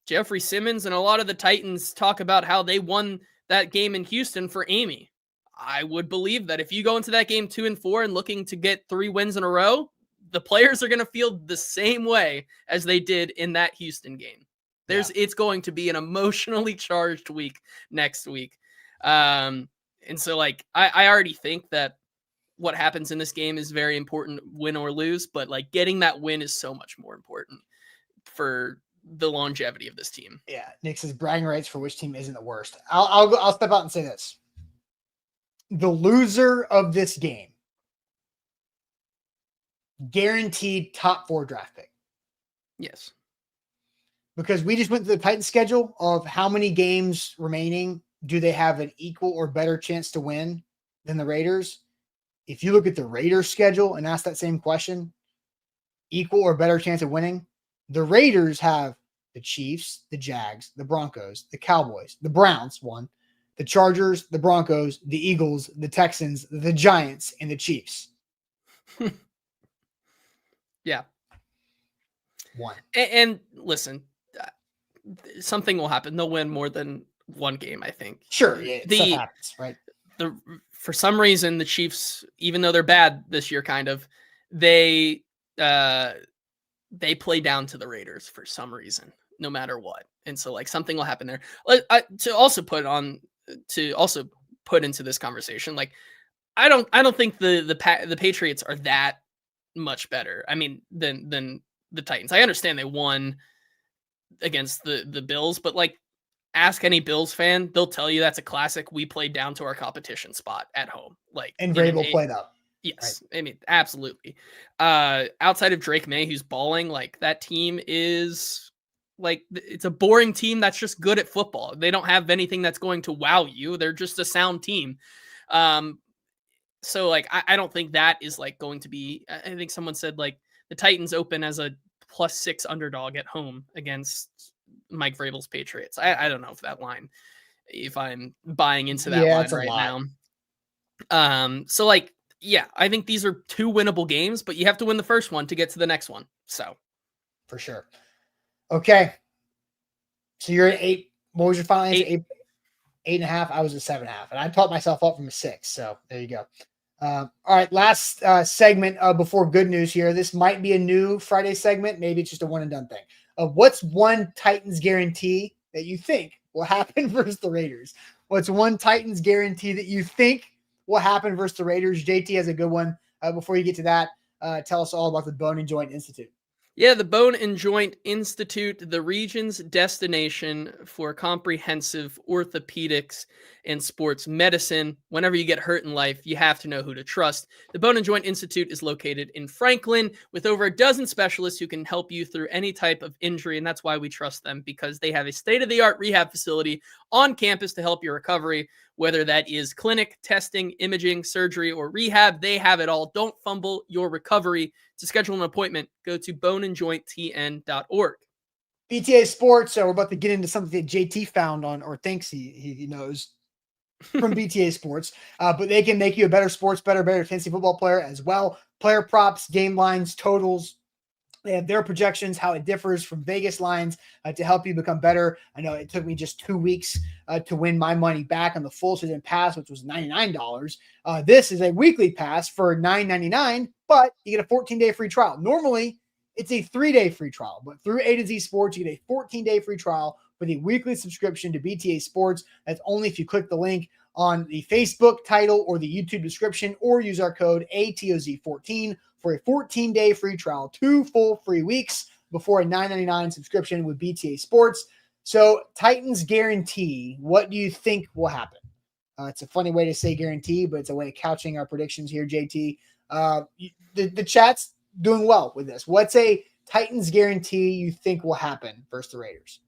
Jeffrey Simmons and a lot of the Titans talk about how they won that game in Houston for Amy. I would believe that if you go into that game 2-4 and looking to get 3 wins in a row, the players are going to feel the same way as they did in that Houston game. It's going to be an emotionally charged week next week. And so like, I already think that what happens in this game is very important, win or lose, but like getting that win is so much more important for the longevity of this team. Yeah. Nick says bragging rights for which team isn't the worst. I'll step out and say this. The loser of this game, guaranteed top 4 draft pick. Yes. Because we just went through the Titans schedule of how many games remaining do they have an equal or better chance to win than the Raiders. If you look at the Raiders schedule and ask that same question, equal or better chance of winning, the Raiders have the Chiefs, the Jags, the Broncos, the Cowboys, the Browns, the Chargers, the Broncos, the Eagles, the Texans, the Giants, and the Chiefs. Yeah. 1. And listen, something will happen. They'll win more than one game, I think. Sure. Yeah, stuff happens, right? For some reason, the Chiefs, even though they're bad this year, kind of, they play down to the Raiders for some reason, no matter what. And so like something will happen there. To also put into this conversation, like I don't think the Patriots are that much better. I mean, than the Titans. I understand they won against the Bills, but like ask any Bills fan, they'll tell you that's a classic. We played down to our competition spot at home. Like, and Vrabel played up. Yes. Right. I mean, absolutely. Outside of Drake May, who's balling, like that team is like, it's a boring team that's just good at football. They don't have anything that's going to wow you. They're just a sound team. So like, I don't think that is like going to be, I think someone said like the Titans open as a +6 underdog at home against Mike Vrabel's Patriots. I don't know if I'm buying into that line right now. So like, yeah, I think these are 2 winnable games, but you have to win the first one to get to the next one. So for sure. Okay. So you're at 8. What was your final answer? 8.5. I was at 7.5, and I taught myself up from a 6. So there you go. All right. Last segment before good news here. This might be a new Friday segment. Maybe it's just a one and done thing. What's one Titans guarantee that you think will happen versus the Raiders? What's one Titans guarantee that you think will happen versus the Raiders? JT has a good one. Before you get to that, tell us all about the Bone and Joint Institute. Yeah, the Bone and Joint Institute, the region's destination for comprehensive orthopedics and sports medicine. Whenever you get hurt in life, you have to know who to trust. The Bone and Joint Institute is located in Franklin with over a dozen specialists who can help you through any type of injury, and that's why we trust them, because they have a state-of-the-art rehab facility on campus to help your recovery, whether that is clinic, testing, imaging, surgery, or rehab. They have it all. Don't fumble your recovery. To schedule an appointment, go to boneandjointtn.org. BTA Sports, we're about to get into something that JT found on, or thinks he knows from BTA Sports, but they can make you a better sports, better fantasy football player as well. Player props, game lines, totals. They have their projections, how it differs from Vegas lines to help you become better. I know it took me just 2 weeks to win my money back on the full season pass, which was $99. This is a weekly pass for $9.99, but you get a 14-day free trial. Normally, it's a 3-day free trial, but through A to Z Sports, you get a 14-day free trial with a weekly subscription to BTA Sports. That's only if you click the link on the Facebook title or the YouTube description, or use our code ATOZ14 for a 14-day free trial, 2 full free weeks before a $9.99 subscription with BTA Sports. So Titans guarantee, what do you think will happen? It's a funny way to say guarantee, but it's a way of couching our predictions here, JT. The chat's doing well with this. What's a Titans guarantee you think will happen versus the Raiders?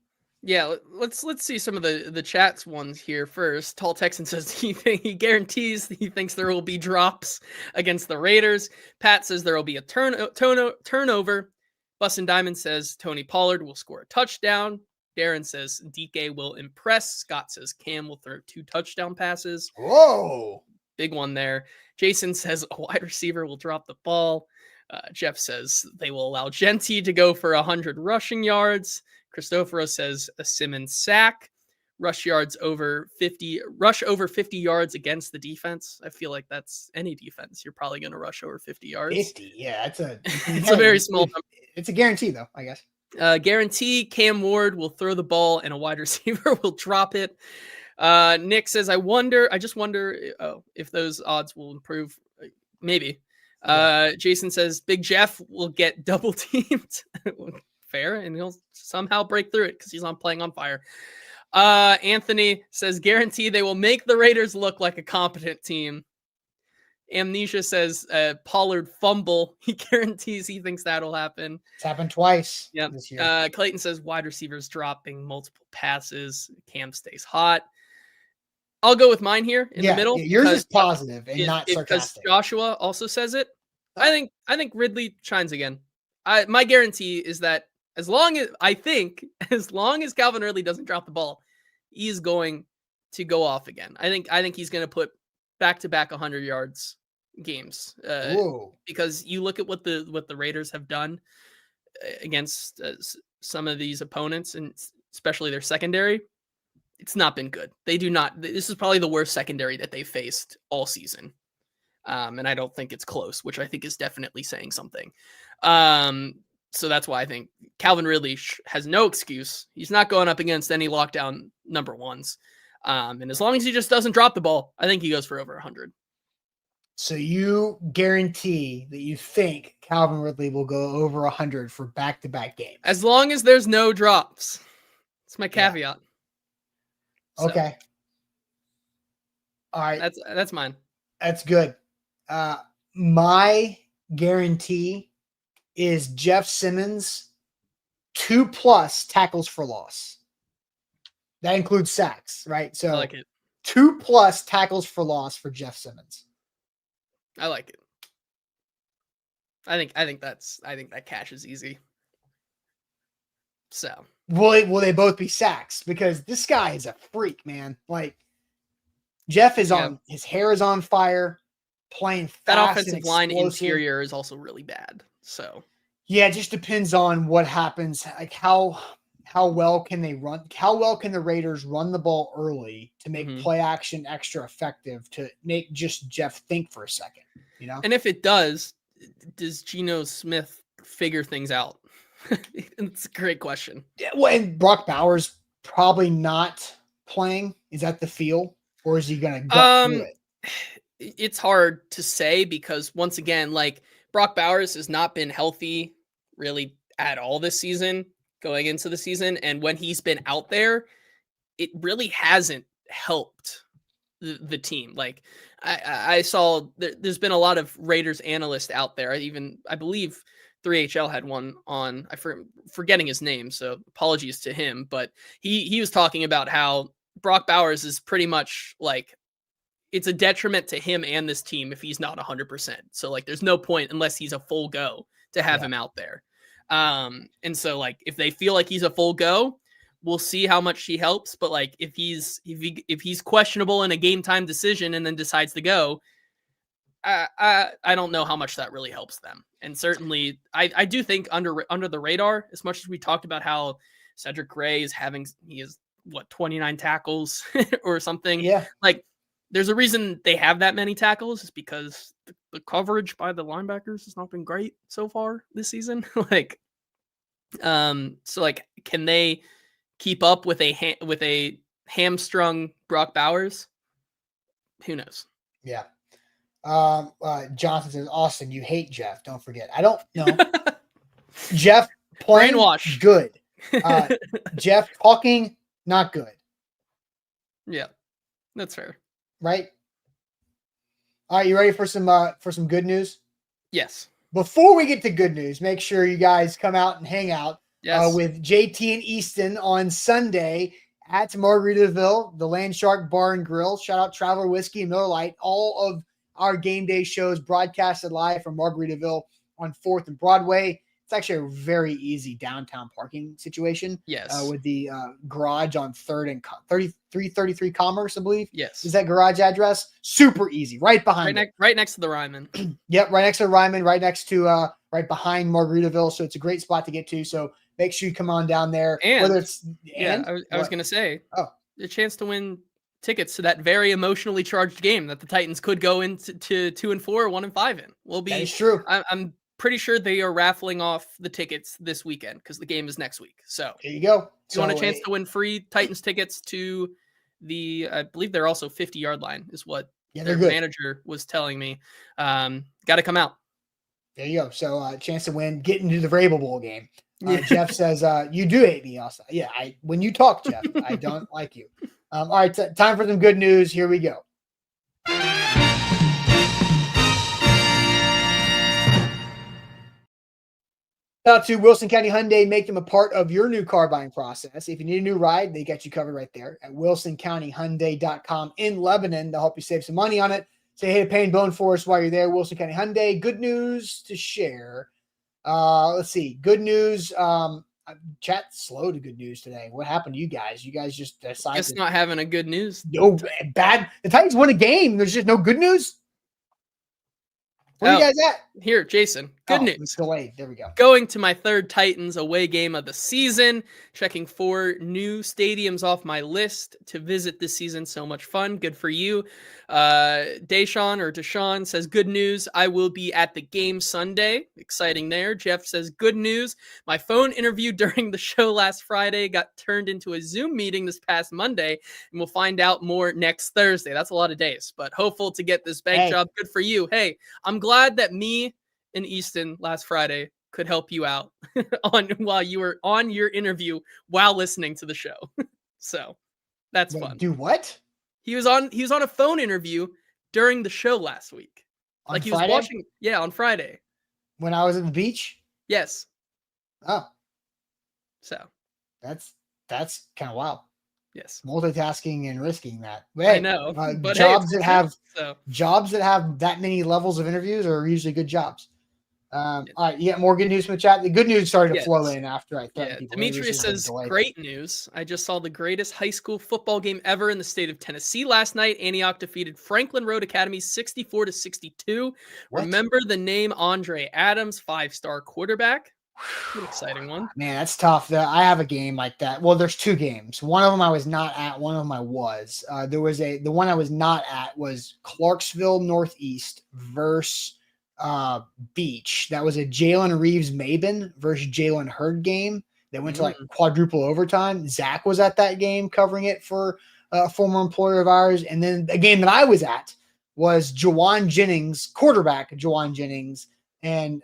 Yeah, let's see some of the chat's ones here first. Tall Texan says he thinks there will be drops against the Raiders. Pat says there will be a turnover. Bussin' Diamond says Tony Pollard will score a touchdown. Darren says DK will impress. Scott says Cam will throw 2 touchdown passes. Whoa. Big one there. Jason says a wide receiver will drop the ball. Jeff says they will allow Genty to go for 100 rushing yards. Cristoforo says a Simmons sack. rush over 50 yards against the defense. I feel like that's any defense. You're probably going to rush over 50 yards. 50, yeah, it's a very small number. It's a guarantee though, I guess. Guarantee Cam Ward will throw the ball and a wide receiver will drop it. Nick says, I just wonder if those odds will improve. Maybe. Jason says Big Jeff will get double teamed. Fair, and he'll somehow break through it because he's playing on fire. Anthony says guarantee they will make the Raiders look like a competent team. Amnesia says Pollard fumble. He guarantees he thinks that'll happen. It's happened twice. Yeah. This year. Clayton says wide receivers dropping multiple passes. Cam stays hot. I'll go with mine here in the middle. Yours is positive and not sarcastic. Because Joshua also says it. I think Ridley shines again. My guarantee is that as long as Calvin Ridley doesn't drop the ball, he is going to go off again. I think he's going to put back-to-back 100 yards games. Because you look at what the Raiders have done against some of these opponents, and especially their secondary. It's not been good. They do not. This is probably the worst secondary that they faced all season. And I don't think it's close, which I think is definitely saying something. So that's why I think Calvin Ridley has no excuse. He's not going up against any lockdown number ones. And as long as he just doesn't drop the ball, I think he goes for over 100. So you guarantee that you think Calvin Ridley will go over 100 for back-to-back games? As long as there's no drops. That's my caveat. So, okay. All right. That's mine. That's good. My guarantee is Jeff Simmons 2+ tackles for loss. That includes sacks, right? So I like it. 2+ tackles for loss for Jeff Simmons. I like it. I think that cash is easy. So will they both be sacks? Because this guy is a freak, man. Like Jeff is on his hair is on fire, playing fast. That offensive line interior is also really bad. So yeah, it just depends on what happens. Like how well can they run? How well can the Raiders run the ball early to make play action extra effective to make just Jeff think for a second, you know? And if it does Geno Smith figure things out? It's a great question. Yeah, well, and Brock Bowers probably not playing. Is that the feel, or is he going to go through it? It's hard to say because once again, like Brock Bowers has not been healthy really at all this season going into the season. And when he's been out there, it really hasn't helped the team. Like I saw there's been a lot of Raiders analysts out there. I believe 3HL had one on, forgetting his name, so apologies to him, but he was talking about how Brock Bowers is pretty much like, it's a detriment to him and this team if he's not 100%. So like, there's no point unless he's a full go to have him out there. And so like, if they feel like he's a full go, we'll see how much he helps. But like, if he's questionable in a game time decision and then decides to go, I don't know how much that really helps them. And certainly I do think under the radar, as much as we talked about how Cedric Gray is he has 29 tackles or something. Yeah. Like there's a reason they have that many tackles is because the coverage by the linebackers has not been great so far this season. Like, so like, can they keep up with a hamstrung Brock Bowers? Who knows? Yeah. Johnson says, Austin, you hate Jeff. Don't forget. I don't know. Jeff playing brainwash. Good. Jeff talking not good. Yeah, that's fair. Right. All right, you ready for some good news? Yes. Before we get to good news, make sure you guys come out and hang out with JT and Easton on Sunday at Margaritaville, the Land Shark Bar and Grill. Shout out Traveler Whiskey and Miller Lite. All of our game day shows broadcasted live from Margaritaville on 4th and Broadway. It's actually a very easy downtown parking situation. Yes. With the garage on 3rd and 333 Commerce, I believe. Yes. Is that garage address? Super easy. Right behind right next to the Ryman. Yep, right next to the Ryman, right next to right behind Margaritaville. So it's a great spot to get to. So make sure you come on down there. And whether it's I was going to say, a chance to win tickets to that very emotionally charged game that the Titans could go into 2-4, 1-5 in. That is true. I'm pretty sure they are raffling off the tickets this weekend because the game is next week. So There you go. if you want a chance to win free Titans tickets to I believe they're also 50-yard line is what their manager was telling me. Got to come out. There you go. So chance to win, get into the Vrabel Bowl game. Jeff says, you do hate me also. Yeah, when you talk, Jeff, I don't like you. All right, time for some good news. Here we go. Shout out to Wilson County Hyundai. Make them a part of your new car buying process. If you need a new ride, they got you covered right there at wilsoncountyhyundai.com in Lebanon. They'll help you save some money on it. Say hey to Payne Bone for us while you're there. Wilson County Hyundai. Good news to share. Let's see. Good news. Chat slow to good news today. What happened to you guys? You guys just decided. Just not having a good news. No, bad. The Titans won a game. There's just no good news. Where are you guys at? Here, Jason. Good news. It's delayed. There we go. Going to my third Titans away game of the season. Checking 4 new stadiums off my list to visit this season. So much fun. Good for you. Deshaun says, good news. I will be at the game Sunday. Exciting there. Jeff says, good news. My phone interview during the show last Friday got turned into a Zoom meeting this past Monday, and we'll find out more next Thursday. That's a lot of days, but hopeful to get this bank job. Good for you. Hey, I'm glad that me and Easton last Friday could help you out while you were on your interview while listening to the show. So that's fun. Do what? He was on a phone interview during the show last week. On he Friday? was watching. Yeah, on Friday. When I was at the beach? Yes. Oh. So that's kind of wild. Yes. Multitasking and risking that. I know. But jobs that have that many levels of interviews are usually good jobs. All right, you got more good news from the chat. The good news started to flow in after I thought. Demetrius says, great news. I just saw the greatest high school football game ever in the state of Tennessee last night. Antioch defeated Franklin Road Academy 64-62. Remember the name Andre Adams, 5-star quarterback. An exciting one. Man, that's tough. I have a game like that. Well, there's 2 games. One of them I was not at. One of them I was. The one I was not at was Clarksville Northeast versus Beach. That was a Jalen Reeves Maben versus Jalen Hurd game that went to like quadruple overtime. Zach was at that game covering it for a former employer of ours. And then a game that I was at was Jawan Jennings, quarterback Jawan Jennings, and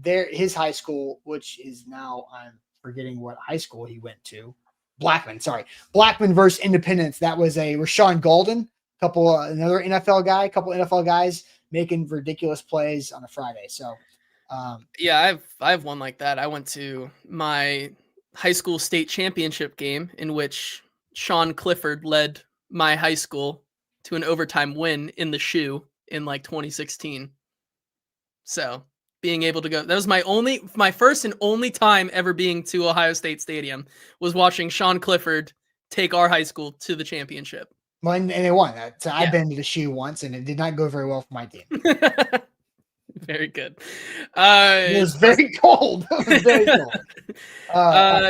his high school, which is now I'm forgetting what high school he went to. Blackman versus Independence. That was a Rashawn Golden, another NFL guy, a couple NFL guys making ridiculous plays on a Friday. So, yeah, I have one like that. I went to my high school state championship game in which Sean Clifford led my high school to an overtime win in the shoe in like 2016. So being able to go, that was my first and only time ever being to Ohio State Stadium was watching Sean Clifford take our high school to the championship. Well, and they won that. So I've been to the shoe once, and it did not go very well for my team. Very good. It was very cold. It was very cold.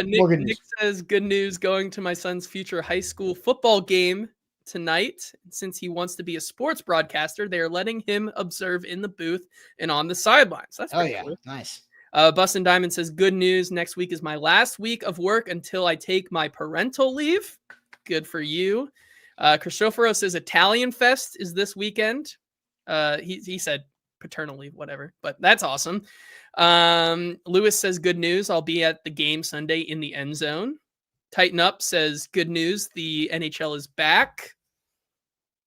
Nick says, good news, going to my son's future high school football game tonight. Since he wants to be a sports broadcaster, they are letting him observe in the booth and on the sidelines. That's pretty cool. Nice. Bustin' Diamond says, good news, next week is my last week of work until I take my parental leave. Good for you. Cristoforo says Italian Fest is this weekend. He said paternal leave, whatever, but that's awesome. Lewis says good news. I'll be at the game Sunday in the end zone. Tighten Up says good news. The NHL is back.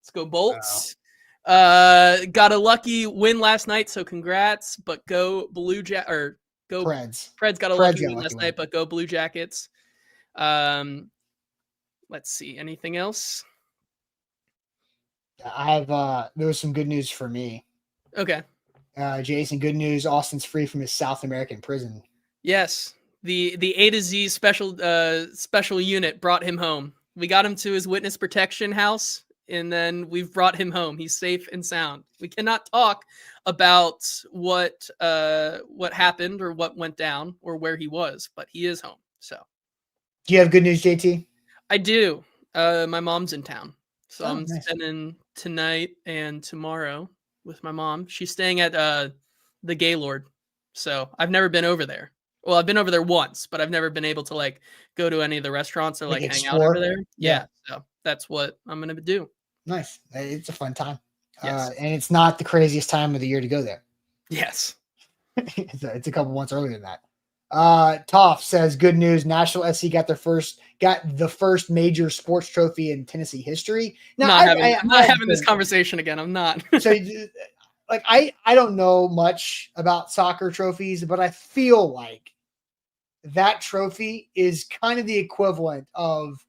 Let's go Bolts. Wow. Got a lucky win last night, so congrats. But go Blue go Preds. Preds got a lucky win last night, but go Blue Jackets. Let's see. Anything else? There was some good news for me. Okay. Jason, good news. Austin's free from his South American prison. Yes. The A to Z special unit brought him home. We got him to his witness protection house, and then we've brought him home. He's safe and sound. We cannot talk about what happened or what went down or where he was, but he is home. So, do you have good news, JT? I do. My mom's in town, so Oh, I'm nice. spending tonight and tomorrow with my mom. She's staying at the Gaylord, so I've never been over there. Well, I've been over there once, but I've never been able to like go to any of the restaurants or Like like hang out over explore. there. Yeah. Yeah, so that's what I'm gonna do. Nice. It's a fun time. Yes. And it's not the craziest time of the year to go there. Yes. It's a couple months earlier than that. Toff says, good news. Nashville SC got the first major sports trophy in Tennessee history. Now, I'm not having this conversation again. I'm not. So, like, I don't know much about soccer trophies, but I feel like that trophy is kind of the equivalent of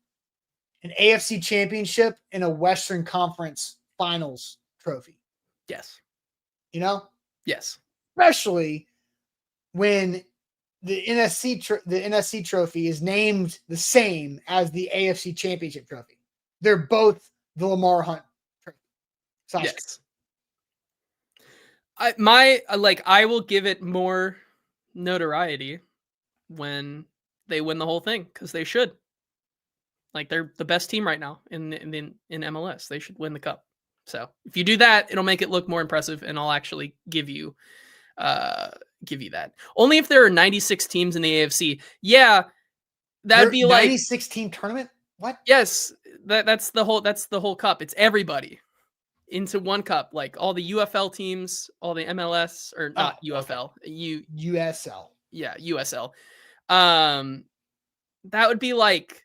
an AFC championship and a Western Conference finals trophy. Yes. You know? Yes. Especially when the NSC trophy is named the same as the AFC championship trophy. They're both the Lamar Hunt trophy. Yes. I will give it more notoriety when they win the whole thing, because they should. Like, they're the best team right now in MLS. They should win the cup. So if you do that, it'll make it look more impressive, and I'll actually give you that. Only if there are 96 teams in the AFC. Yeah, that'd be like 96 team tournament. What? Yes, that's the whole cup. It's everybody into one cup, like all the UFL teams, all the MLS, or not UFL, USL. Yeah, USL. That would be like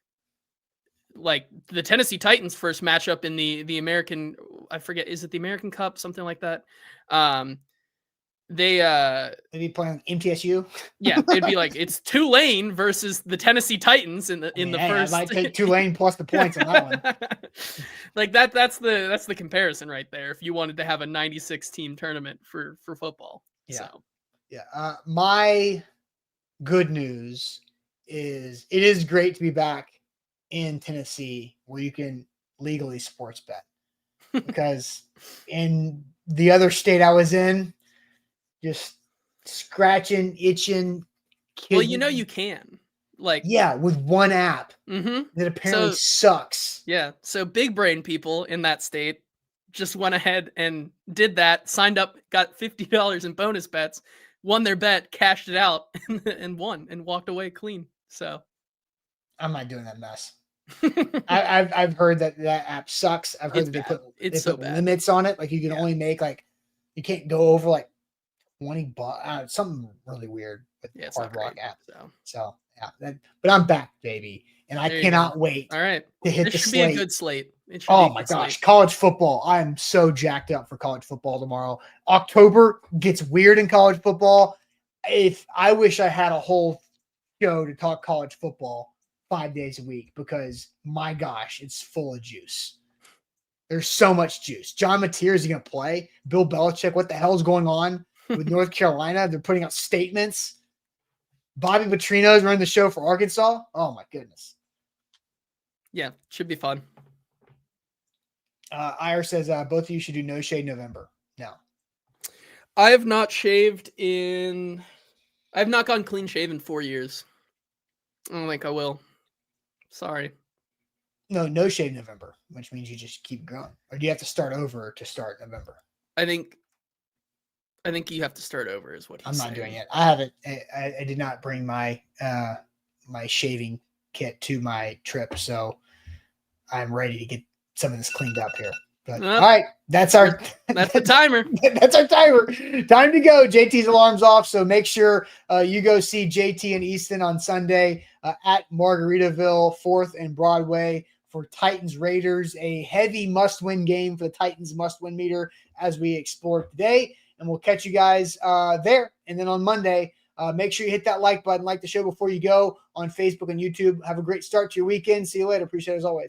the Tennessee Titans first matchup in the American, I forget, is it the American Cup, something like that. They'd be playing MTSU. Yeah, it'd be like it's Tulane versus the Tennessee Titans in the first. I might take Tulane plus the points on that one. Like that's the comparison right there. If you wanted to have a 96 team tournament for football. Yeah. So. Yeah. My good news is it is great to be back in Tennessee where you can legally sports bet, because in the other state I was in, just scratching, itching. Well, you can, like, yeah, with one app that apparently sucks. Yeah. So big brain people in that state just went ahead and did that, signed up, got $50 in bonus bets, won their bet, cashed it out, and won, and walked away clean. So I'm not doing that mess. I've heard that app sucks. I've heard that they put limits on it. Like you can only make you can't go over like $20. Something really weird with Hard Rock app. So yeah, but I'm back, baby, and I cannot wait. All right, to hit this the should slate. Be a good slate. Oh my gosh, college football! I'm so jacked up for college football tomorrow. October gets weird in college football. I wish I had a whole show to talk college football 5 days a week, because my gosh, it's full of juice. There's so much juice. John Mateer is going to play. Bill Belichick, what the hell is going on with North Carolina? They're putting out statements. Bobby Petrino's running the show for Arkansas. Oh my goodness. Yeah, should be fun. Ira says both of you should do No Shave November. No. I have not shaved in. I have not gone clean shave in 4 years. I don't think I will. Sorry. No shave November, which means you just keep growing. Or do you have to start over to start November? I think you have to start over is what he's saying. I'm not doing it. I haven't. I did not bring my my shaving kit to my trip, so I'm ready to get some of this cleaned up here. But all right, that's the timer. That's our timer. Time to go. JT's alarm's off, so make sure you go see JT and Easton on Sunday at Margaritaville, 4th and Broadway for Titans Raiders, a heavy must-win game for the Titans must-win meter as we explore today. And we'll catch you guys there. And then on Monday, make sure you hit that like button, like the show before you go on Facebook and YouTube. Have a great start to your weekend. See you later. Appreciate it as always.